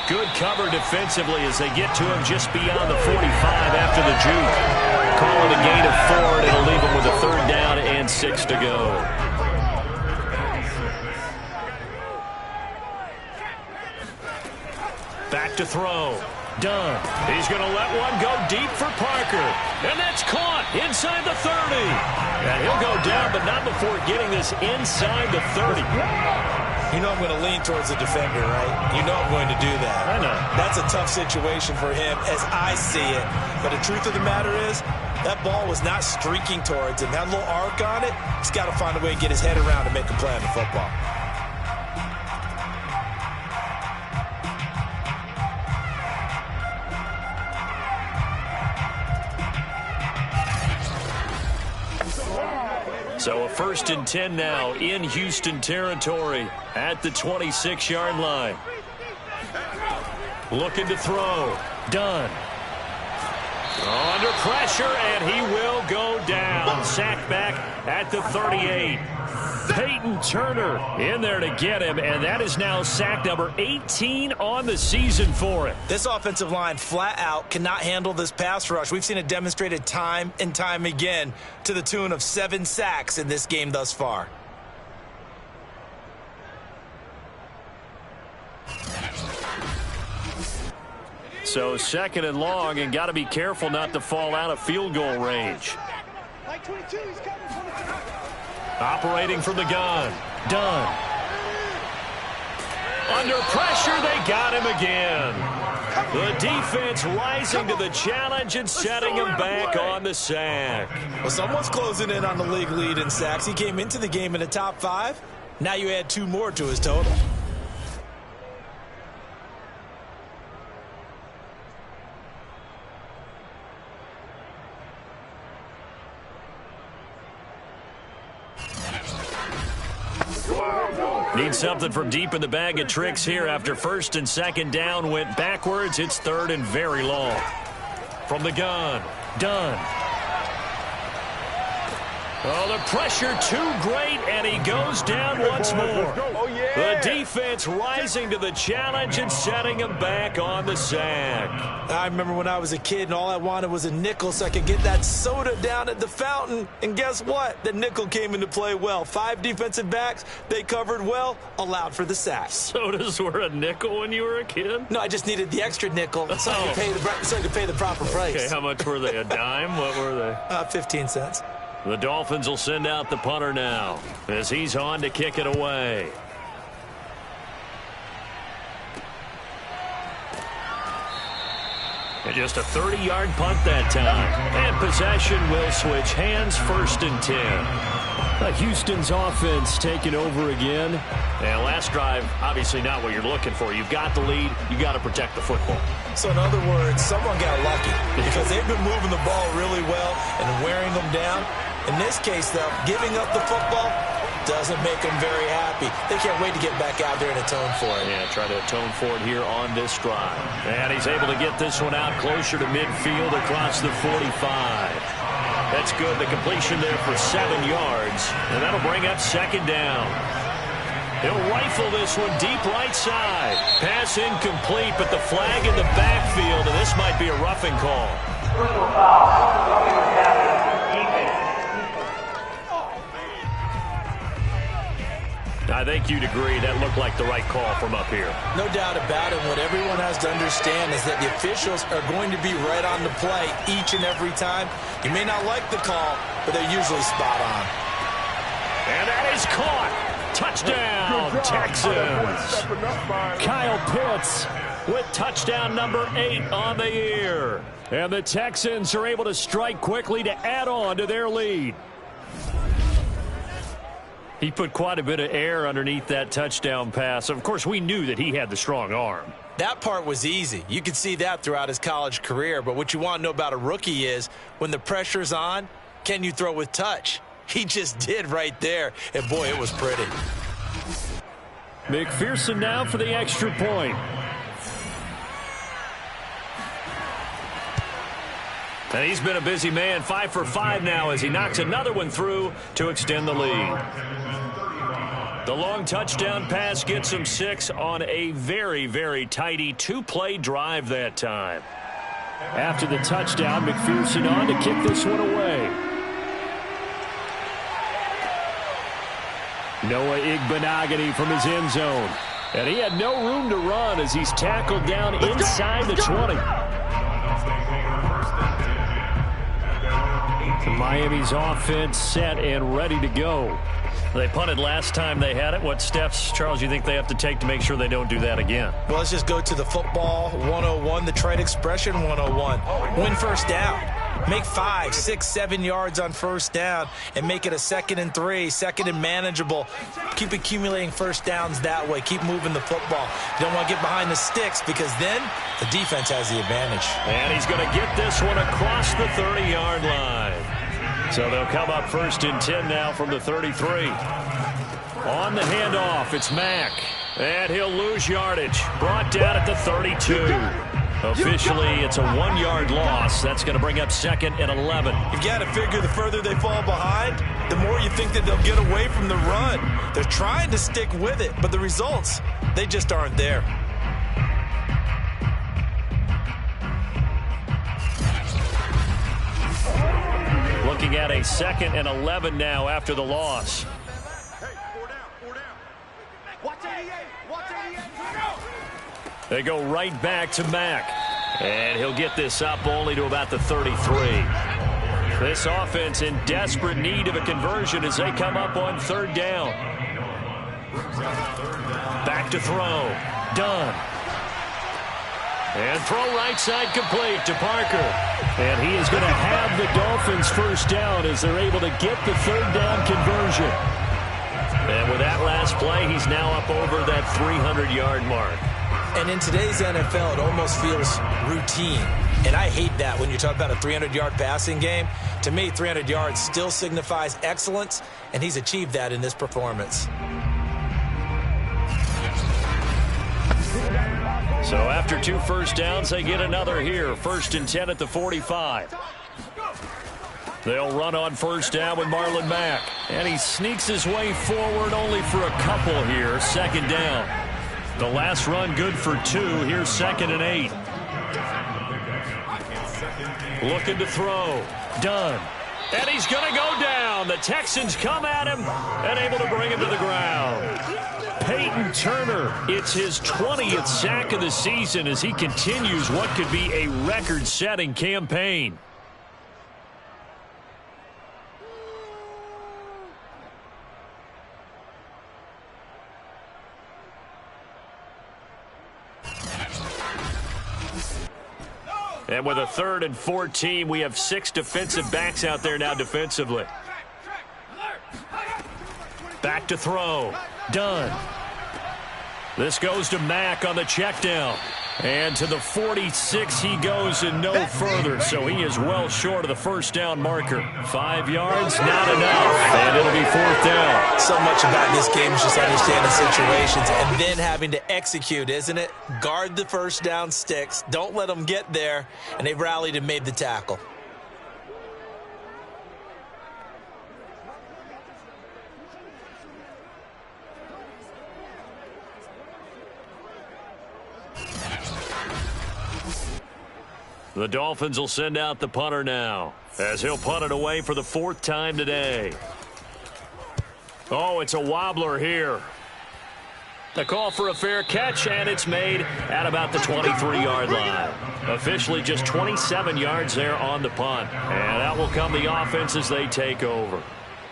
Good cover defensively as they get to him just beyond the 45 after the juke. Call it a gain of 4, and it'll leave him with a 3rd down and 6 to go. Back to throw. Dunn. He's going to let one go deep for Parker. And that's caught inside the 30. And he'll go down, but not before getting this inside the 30. You know I'm going to lean towards the defender, right? You know I'm going to do that. I know. That's a tough situation for him as I see it. But the truth of the matter is, that ball was not streaking towards him. That little arc on it, he's got to find a way to get his head around and make a play on the football. So a 1st and 10 now in Houston territory at the 26-yard line. Looking to throw. Dunn. Under pressure, and he will go down. Sacked back at the 38. Peyton Turner in there to get him, and that is now sack number 18 on the season for him. This offensive line flat out cannot handle this pass rush. We've seen it demonstrated time and time again to the tune of 7 sacks in this game thus far. So 2nd and long, and got to be careful not to fall out of field goal range. Operating from the gun. Dunn. Under pressure, they got him again. The defense rising to the challenge and setting him back on the sack. Well, someone's closing in on the league lead in sacks. He came into the game in the top 5. Now you add 2 more to his total. Need something from deep in the bag of tricks here after 1st and 2nd down went backwards. It's 3rd and very long. From the gun, Dunn. Oh, the pressure too great, and he goes down once more. Oh, yeah. The defense rising to the challenge and setting him back on the sack. I remember when I was a kid and all I wanted was a nickel so I could get that soda down at the fountain. And guess what? The nickel came into play well. 5 defensive backs, they covered well, allowed for the sack. Sodas were a nickel when you were a kid? No, I just needed the extra nickel so I could pay the proper price. Okay, how much were they? A dime? What were they? 15 cents. The Dolphins will send out the punter now as he's on to kick it away. And just a 30-yard punt that time. And possession will switch hands, 1st and 10. Houston's offense taking over again. And last drive, obviously not what you're looking for. You've got the lead. You've got to protect the football. So in other words, someone got lucky because they've been moving the ball really well and wearing them down. In this case, though, giving up the football doesn't make them very happy. They can't wait to get back out there and atone for it. Yeah, try to atone for it here on this drive. And he's able to get this one out closer to midfield across the 45. That's good. The completion there for 7 yards. And that'll bring up 2nd down. He'll rifle this one deep right side. Pass incomplete, but the flag in the backfield, and this might be a roughing call. I think you'd agree that looked like the right call from up here. No doubt about it. What everyone has to understand is that the officials are going to be right on the play each and every time. You may not like the call, but they're usually spot on. And that is caught. Touchdown, Texans. Kyle Pitts with touchdown number 8 on the year. And the Texans are able to strike quickly to add on to their lead. He put quite a bit of air underneath that touchdown pass. Of course, we knew that he had the strong arm. That part was easy. You could see that throughout his college career. But what you want to know about a rookie is when the pressure's on, can you throw with touch? He just did right there. And, boy, it was pretty. McPherson now for the extra point. And he's been a busy man, 5 for 5 now as he knocks another one through to extend the lead. The long touchdown pass gets him 6 on a very, very tidy 2-play drive that time. After the touchdown, McPherson on to kick this one away. Noah Igbenogany from his end zone. And he had no room to run as he's tackled down inside the 20. Miami's offense set and ready to go. They punted last time they had it. What steps, Charles, you think they have to take to make sure they don't do that again? Well, let's just go to the football 101, the trade expression 101. Win first down. Make 5, 6, 7 yards on first down and make it a 2nd and 3, 2nd and manageable. Keep accumulating first downs that way. Keep moving the football. You don't want to get behind the sticks because then the defense has the advantage. And he's going to get this one across the 30-yard line. So they'll come up 1st and 10 now from the 33. On the handoff, it's Mack. And he'll lose yardage. Brought down at the 32. Officially, it's a 1-yard loss. That's going to bring up 2nd and 11. You've got to figure the further they fall behind, the more you think that they'll get away from the run. They're trying to stick with it, but the results, they just aren't there. Looking at a 2nd and 11 now after the loss. Hey, 4 down, 4 down. Watch 88, watch 88, go! They go right back to Mack. And he'll get this up only to about the 33. This offense in desperate need of a conversion as they come up on 3rd down. Back to throw. Done. And throw right side complete to Parker. And he is going to have the Dolphins first down as they're able to get the 3rd down conversion. And with that last play, he's now up over that 300-yard mark. And in today's NFL, it almost feels routine. And I hate that when you talk about a 300-yard passing game. To me, 300 yards still signifies excellence, and he's achieved that in this performance. So after 2 first downs, they get another here. 1st and 10 at the 45. They'll run on 1st down with Marlon Mack. And he sneaks his way forward only for a couple here. 2nd down. The last run good for 2. Here's 2nd and 8. Looking to throw. Done. And he's going to go down. The Texans come at him and able to bring him to the ground. Peyton Turner, it's his 20th sack of the season as he continues what could be a record-setting campaign. And with a 3rd and 14, we have 6 defensive backs out there now defensively. Back to throw. Done. This goes to Mack on the check down. And to the 46 he goes and no further. So he is well short of the first down marker. 5 yards, not enough. And it'll be 4th down. So much about this game is just understanding situations and then having to execute, isn't it? Guard the first down sticks. Don't let them get there. And they rallied and made the tackle. The Dolphins will send out the punter now, as he'll punt it away for the 4th time today. Oh, it's a wobbler here. The call for a fair catch, and it's made at about the 23-yard line. Officially just 27 yards there on the punt. And out will come the offense as they take over.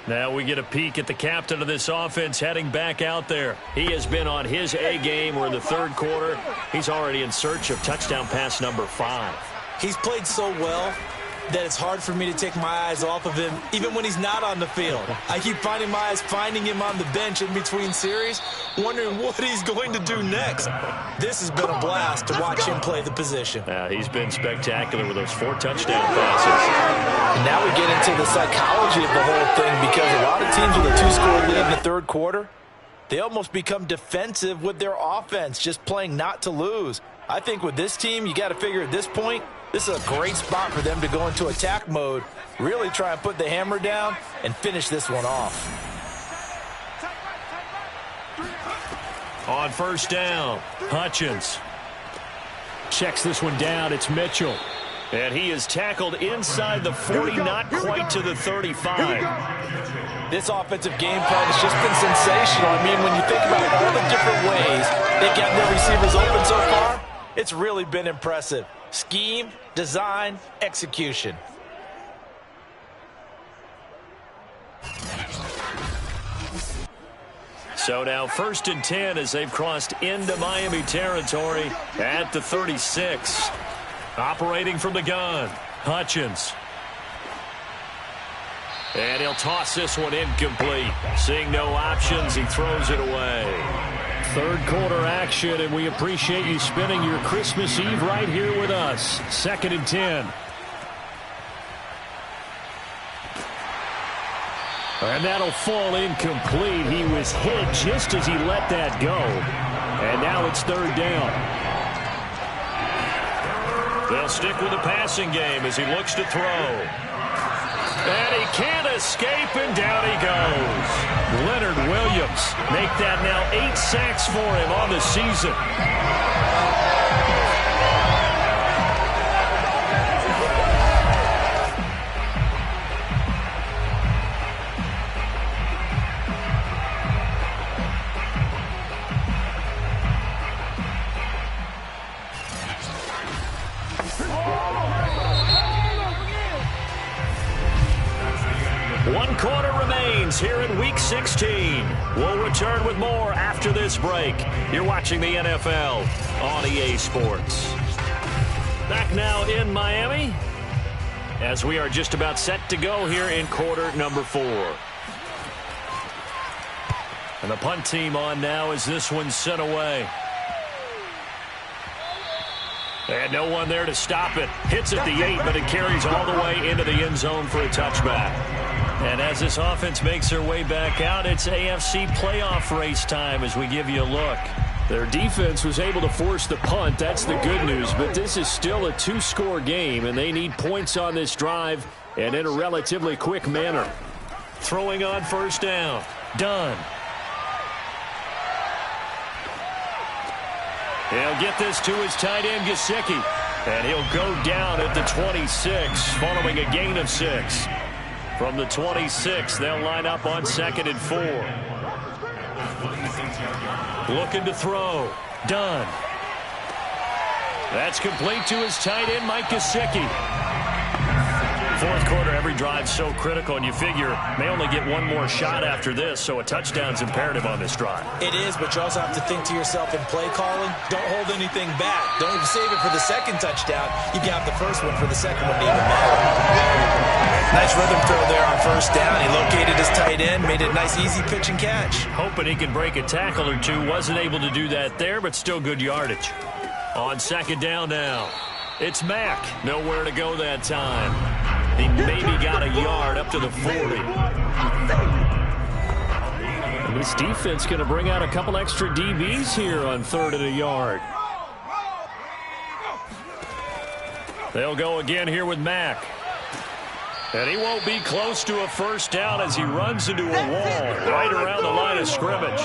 Now we get a peek at the captain of this offense heading back out there. He has been on his A game. We're in the 3rd quarter. He's already in search of touchdown pass number 5. He's played so well that it's hard for me to take my eyes off of him, even when he's not on the field. I keep finding my eyes finding him on the bench in between series, wondering what he's going to do next. This has been a blast to watch him play the position. He's been spectacular with those 4 touchdown passes. And now we get into the psychology of the whole thing, because a lot of teams with a 2-score lead in the 3rd quarter, they almost become defensive with their offense, just playing not to lose. I think with this team, you got to figure at this point, this is a great spot for them to go into attack mode, really try and put the hammer down and finish this one off. On 1st down, Hutchins checks this one down. It's Mitchell. And he is tackled inside the 40, not quite to the 35. This offensive game plan has just been sensational. I mean, when you think about all the different ways they got their receivers open so far, it's really been impressive. Scheme, design, execution. So now 1st and 10 as they've crossed into Miami territory at the 36. Operating from the gun, Hutchins. And he'll toss this one incomplete. Seeing no options, he throws it away. 3rd quarter action, and we appreciate you spending your Christmas Eve right here with us. 2nd and 10. And that'll fall incomplete. He was hit just as he let that go. And now it's 3rd down. They'll stick with the passing game as he looks to throw. And he can't escape, and down he goes. Leonard Williams make that now 8 sacks for him on the season. One quarter remains here in Week 16. We'll return with more after this break. You're watching the NFL on EA Sports. Back now in Miami as we are just about set to go here in quarter number 4. And the punt team on now as this one's sent away. And no one there to stop it. Hits at the 8, but it carries all the way into the end zone for a touchback. And as this offense makes their way back out, it's AFC playoff race time as we give you a look. Their defense was able to force the punt. That's the good news. But this is still a 2-score game, and they need points on this drive and in a relatively quick manner. Throwing on 1st down. Done. He'll get this to his tight end, Gesicki. And he'll go down at the 26 following a gain of 6. From the 26, they'll line up on 2nd and 4. Looking to throw. Done. That's complete to his tight end, Mike Gesicki. 4th quarter, every drive's so critical, and you figure may only get one more shot after this, so a touchdown's imperative on this drive. It is, but you also have to think to yourself in play calling, don't hold anything back. Don't save it for the second touchdown. You got the first one for the second one to even matter. Nice rhythm throw there on first down. He located his tight end, made it a nice easy pitch and catch. Hoping he can break a tackle or two. Wasn't able to do that there, but still good yardage. On second down now, it's Mack. Nowhere to go that time. He maybe got a yard up to the 40. And this defense going to bring out a couple extra DBs here on 3rd and a yard. They'll go again here with Mack. And he won't be close to a first down as he runs into a wall right around the line of scrimmage.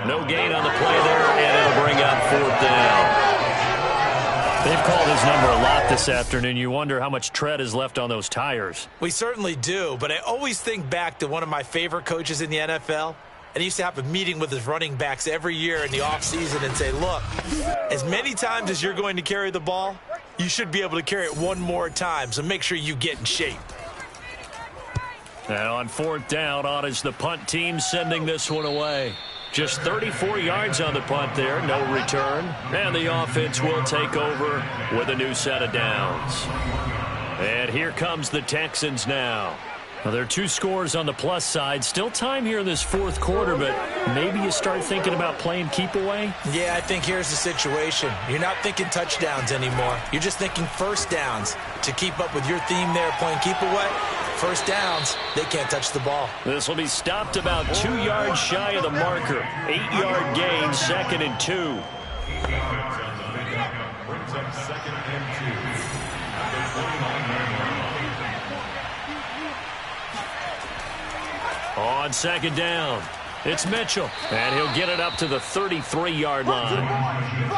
No gain on the play there, and it'll bring up 4th down. They've called his number a lot this afternoon. You wonder how much tread is left on those tires. We certainly do, but I always think back to one of my favorite coaches in the NFL. And he used to have a meeting with his running backs every year in the offseason and say, look, as many times as you're going to carry the ball, you should be able to carry it one more time, so make sure you get in shape. And on 4th down, on is the punt team sending this one away. Just 34 yards on the punt there, no return. And the offense will take over with a new set of downs. And here comes the Texans now. Well, there are 2 scores on the plus side. Still time here in this 4th quarter, but maybe you start thinking about playing keep away? Yeah, I think here's the situation. You're not thinking touchdowns anymore. You're just thinking first downs. To keep up with your theme there, playing keep away, first downs, they can't touch the ball. This will be stopped about 2 yards shy of the marker. 8-yard gain, 2nd and 2. On second down, it's Mitchell, and he'll get it up to the 33-yard line.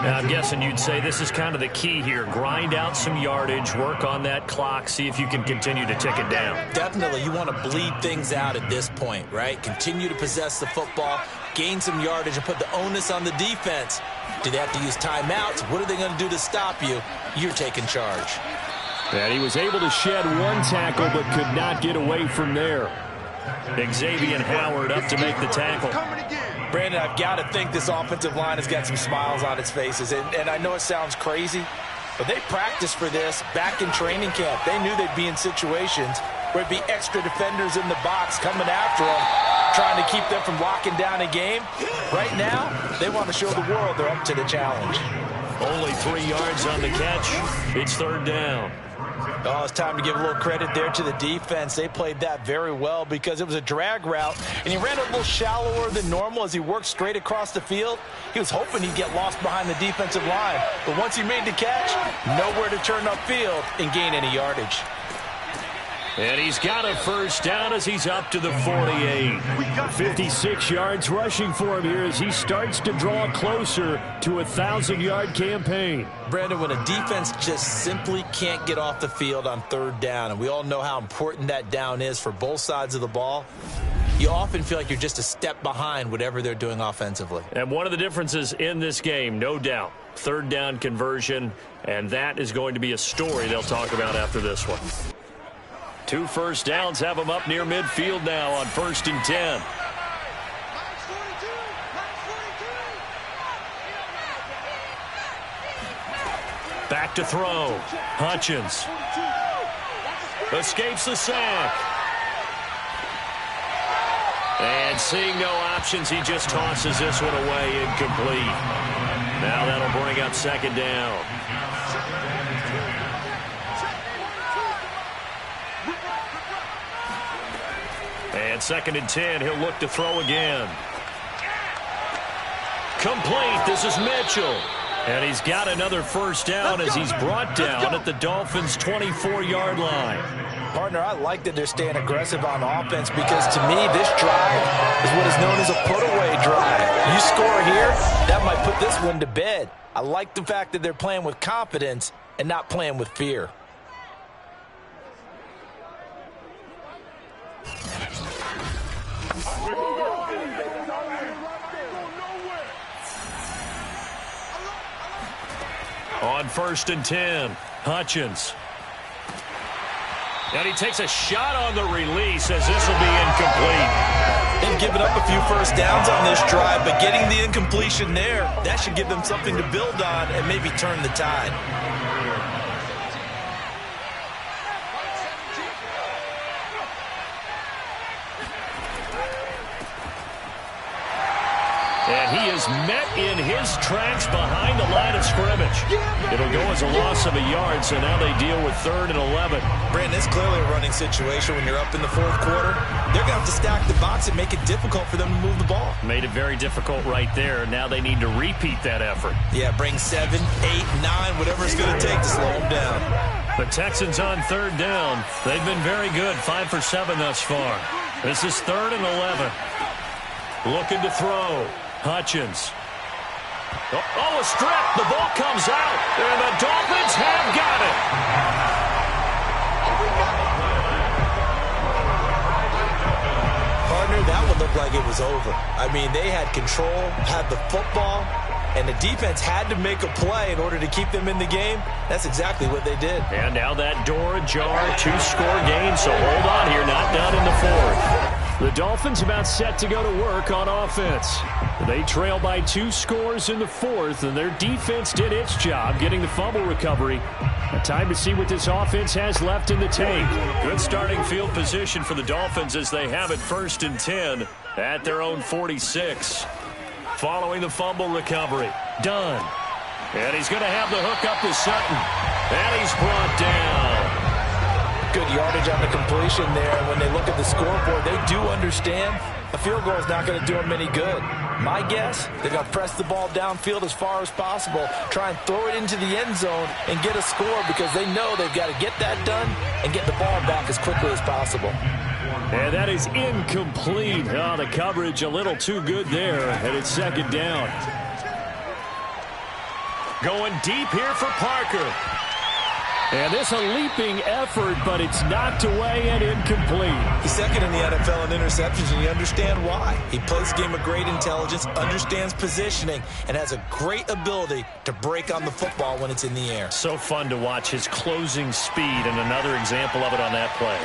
Now, I'm guessing you'd say this is kind of the key here. Grind out some yardage, work on that clock, see if you can continue to tick it down. Definitely, you want to bleed things out at this point, right? Continue to possess the football, gain some yardage, and put the onus on the defense. Do they have to use timeouts? What are they going to do to stop you? You're taking charge. And he was able to shed one tackle, but could not get away from there. Xavier Howard up to make the tackle. Brandon, I've got to think this offensive line has got some smiles on its faces. And I know it sounds crazy, but they practiced for this back in training camp. They knew they'd be in situations where it'd be extra defenders in the box coming after them, trying to keep them from locking down a game. Right now, they want to show the world they're up to the challenge. Only 3 yards on the catch. It's 3rd down. Oh, it's time to give a little credit there to the defense. They played that very well because it was a drag route, and he ran a little shallower than normal as he worked straight across the field. He was hoping he'd get lost behind the defensive line, but once he made the catch, nowhere to turn upfield and gain any yardage. And he's got a first down as he's up to the 48. 56 yards rushing for him here as he starts to draw closer to a 1,000-yard campaign. Brandon, when a defense just simply can't get off the field on 3rd down, and we all know how important that down is for both sides of the ball, you often feel like you're just a step behind whatever they're doing offensively. And one of the differences in this game, no doubt, 3rd down conversion, and that is going to be a story they'll talk about after this one. 2 first downs have them up near midfield now on 1st and 10. Back to throw. Hutchins escapes the sack. And seeing no options, he just tosses this one away, incomplete. Now that'll bring up 2nd down. And 2nd and 10, he'll look to throw again. Complete. This is Mitchell. And he's got another first down as he's brought down at the Dolphins' 24-yard line. Partner, I like that they're staying aggressive on offense because, to me, this drive is what is known as a put-away drive. You score here, that might put this one to bed. I like the fact that they're playing with confidence and not playing with fear. On 1st and 10, Hutchins. And he takes a shot on the release as this will be incomplete. They've given up a few first downs on this drive, but getting the incompletion there, that should give them something to build on and maybe turn the tide. And he is met in his tracks behind the line of scrimmage. It'll go as a loss of a yard, so now they deal with 3rd and 11. Brandon, it's clearly a running situation when you're up in the 4th quarter. They're going to have to stack the box and make it difficult for them to move the ball. Made it very difficult right there. Now they need to repeat that effort. Yeah, bring 7, 8, 9, whatever it's going to take to slow them down. The Texans on 3rd down. They've been very good, 5 for 7 thus far. This is 3rd and 11. Looking to throw. Hutchins. Oh, a strip. The ball comes out. And the Dolphins have got it. Partner, that one looked like it was over. I mean, they had control, had the football, and the defense had to make a play in order to keep them in the game. That's exactly what they did. And now that door ajar, 2-score game, so hold on here, not done in the 4th. The Dolphins about set to go to work on offense. They trail by 2 scores in the 4th, and their defense did its job getting the fumble recovery. A time to see what this offense has left in the tank. Good starting field position for the Dolphins as they have it 1st and 10 at their own 46. Following the fumble recovery, Dunn. And he's going to have the hook up to Sutton. And he's brought down. Good yardage on the completion there. When they look at the scoreboard, they do understand a field goal is not going to do them any good. My guess, they're going to press the ball downfield as far as possible, try and throw it into the end zone and get a score because they know they've got to get that done and get the ball back as quickly as possible. And that is incomplete. Oh, the coverage a little too good there, and it's 2nd down. Going deep here for Parker. And this a leaping effort, but it's knocked away and incomplete. He's 2nd in the NFL in interceptions, and you understand why. He plays a game of great intelligence, understands positioning, and has a great ability to break on the football when it's in the air. So fun to watch his closing speed, and another example of it on that play.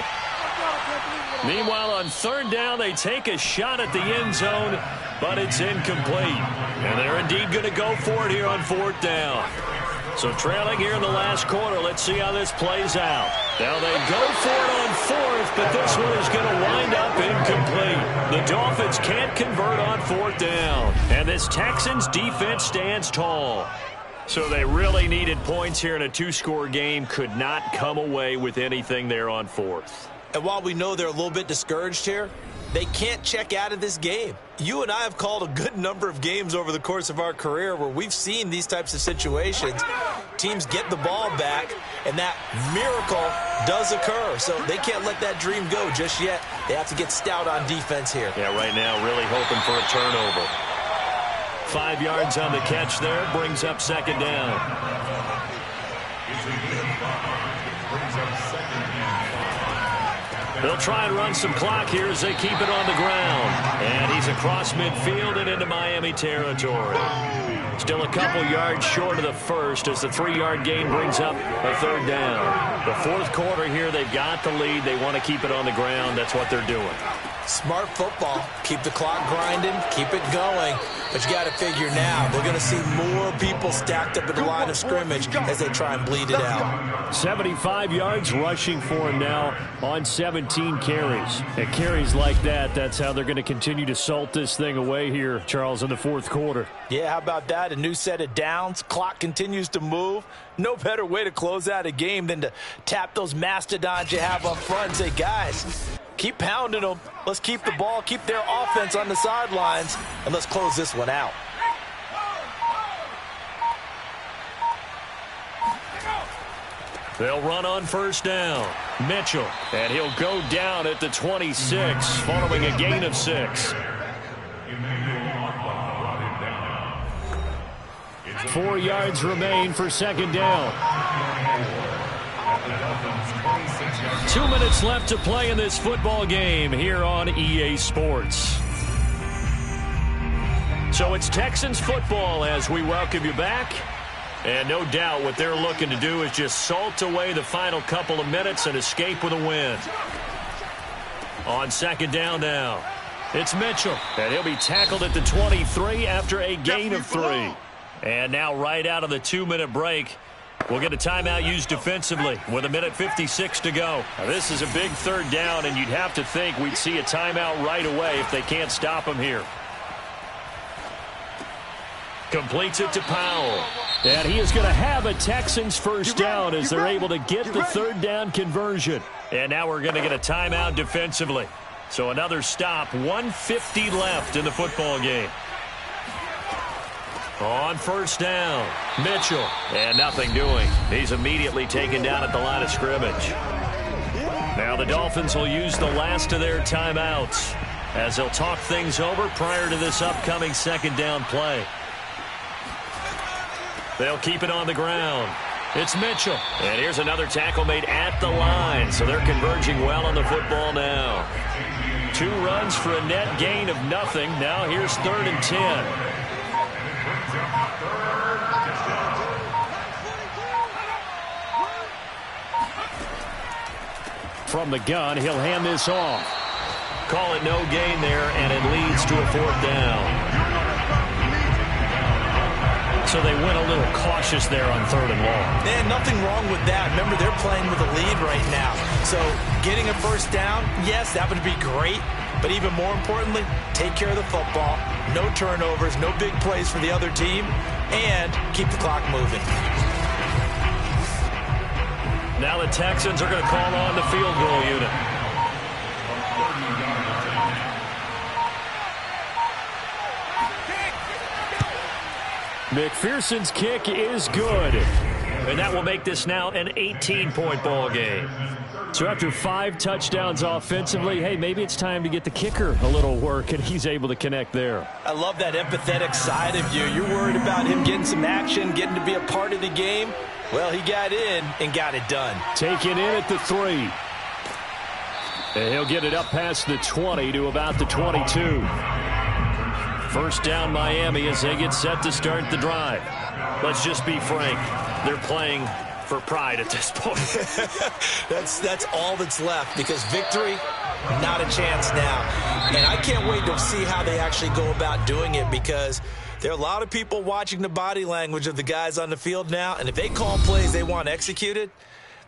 Meanwhile, on 3rd down, they take a shot at the end zone, but it's incomplete. And they're indeed going to go for it here on 4th down. So trailing here in the last quarter, let's see how this plays out. Now they go for it on 4th, but this one is going to wind up incomplete. The Dolphins can't convert on 4th down. And this Texans defense stands tall. So they really needed points here in a 2-score game. Could not come away with anything there on 4th. And while we know they're a little bit discouraged here, they can't check out of this game. You and I have called a good number of games over the course of our career where we've seen these types of situations. Teams get the ball back, and that miracle does occur. So they can't let that dream go just yet. They have to get stout on defense here. Yeah, right now really hoping for a turnover. 5 yards on the catch there, brings up 2nd down. They'll try and run some clock here as they keep it on the ground. And he's across midfield and into Miami territory. Still a couple yards short of the 1st as the 3-yard gain brings up a 3rd down. The 4th quarter here, they've got the lead. They want to keep it on the ground. That's what they're doing. Smart football. Keep the clock grinding. Keep it going. But you got to figure now, they're going to see more people stacked up at the line of scrimmage as they try and bleed it out. 75 yards rushing for him now on 17 carries. And carries like that, that's how they're going to continue to salt this thing away here, Charles, in the 4th quarter. Yeah, how about that? A new set of downs. Clock continues to move. No better way to close out a game than to tap those mastodons you have up front and say, guys, keep pounding them. Let's keep the ball, keep their offense on the sidelines, and let's close this one out. They'll run on 1st down. Mitchell, and he'll go down at the 26 following a gain of 6. 4 yards remain for 2nd down. 2 minutes left to play in this football game here on EA Sports. So it's Texans football as we welcome you back. And no doubt what they're looking to do is just salt away the final couple of minutes and escape with a win. On second down now, it's Mitchell. And he'll be tackled at the 23 after a gain of 3. And now right out of the 2-minute break, we'll get a timeout used defensively with 1:56 to go. Now, this is a big third down, and you'd have to think we'd see a timeout right away if they can't stop him here. Completes it to Powell. And he is going to have a Texans first down as they're able to get the third down conversion. And now we're going to get a timeout defensively. So another stop, 1:50 left in the football game. On first down, Mitchell. And nothing doing. He's immediately taken down at the line of scrimmage. Now the Dolphins will use the last of their timeouts as they'll talk things over prior to this upcoming second down play. They'll keep it on the ground. It's Mitchell. And here's another tackle made at the line. So they're converging well on the football now. 2 runs for a net gain of nothing. Now here's 3rd and 10. From the gun, he'll hand this off. Call it no gain there, and it leads to a 4th down. So they went a little cautious there on 3rd and long. And nothing wrong with that. Remember, they're playing with a lead right now. So getting a first down, yes, that would be great. But even more importantly, take care of the football. No turnovers, no big plays for the other team, and keep the clock moving. Now the Texans are going to call on the field goal unit. McPherson's kick is good. And that will make this now an 18-point ball game. So after 5 touchdowns offensively, hey, maybe it's time to get the kicker a little work, and he's able to connect there. I love that empathetic side of you. You're worried about him getting some action, getting to be a part of the game. Well, he got in and got it done. Taken in at the 3. And he'll get it up past the 20 to about the 22. First down Miami as they get set to start the drive. Let's just be frank. They're playing for pride at this point. That's all that's left, because victory, not a chance now. And I can't wait to see how they actually go about doing it, because there are a lot of people watching the body language of the guys on the field now, and if they call plays they want executed,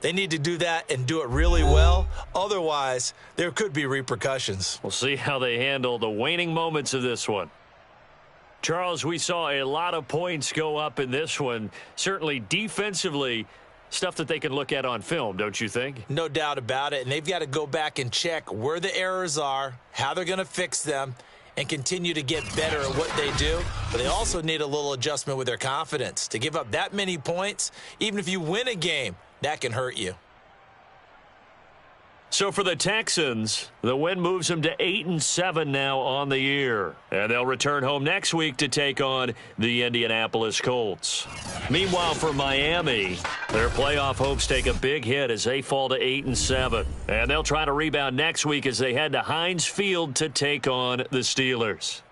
they need to do that and do it really well. Otherwise, there could be repercussions. We'll see how they handle the waning moments of this one. Charles, we saw a lot of points go up in this one. Certainly defensively, stuff that they can look at on film, don't you think? No doubt about it, and they've got to go back and check where the errors are, how they're going to fix them, and continue to get better at what they do. But they also need a little adjustment with their confidence. To give up that many points, even if you win a game, that can hurt you. So for the Texans, the win moves them to 8-7 now on the year. And they'll return home next week to take on the Indianapolis Colts. Meanwhile, for Miami, their playoff hopes take a big hit as they fall to 8-7. And they'll try to rebound next week as they head to Heinz Field to take on the Steelers.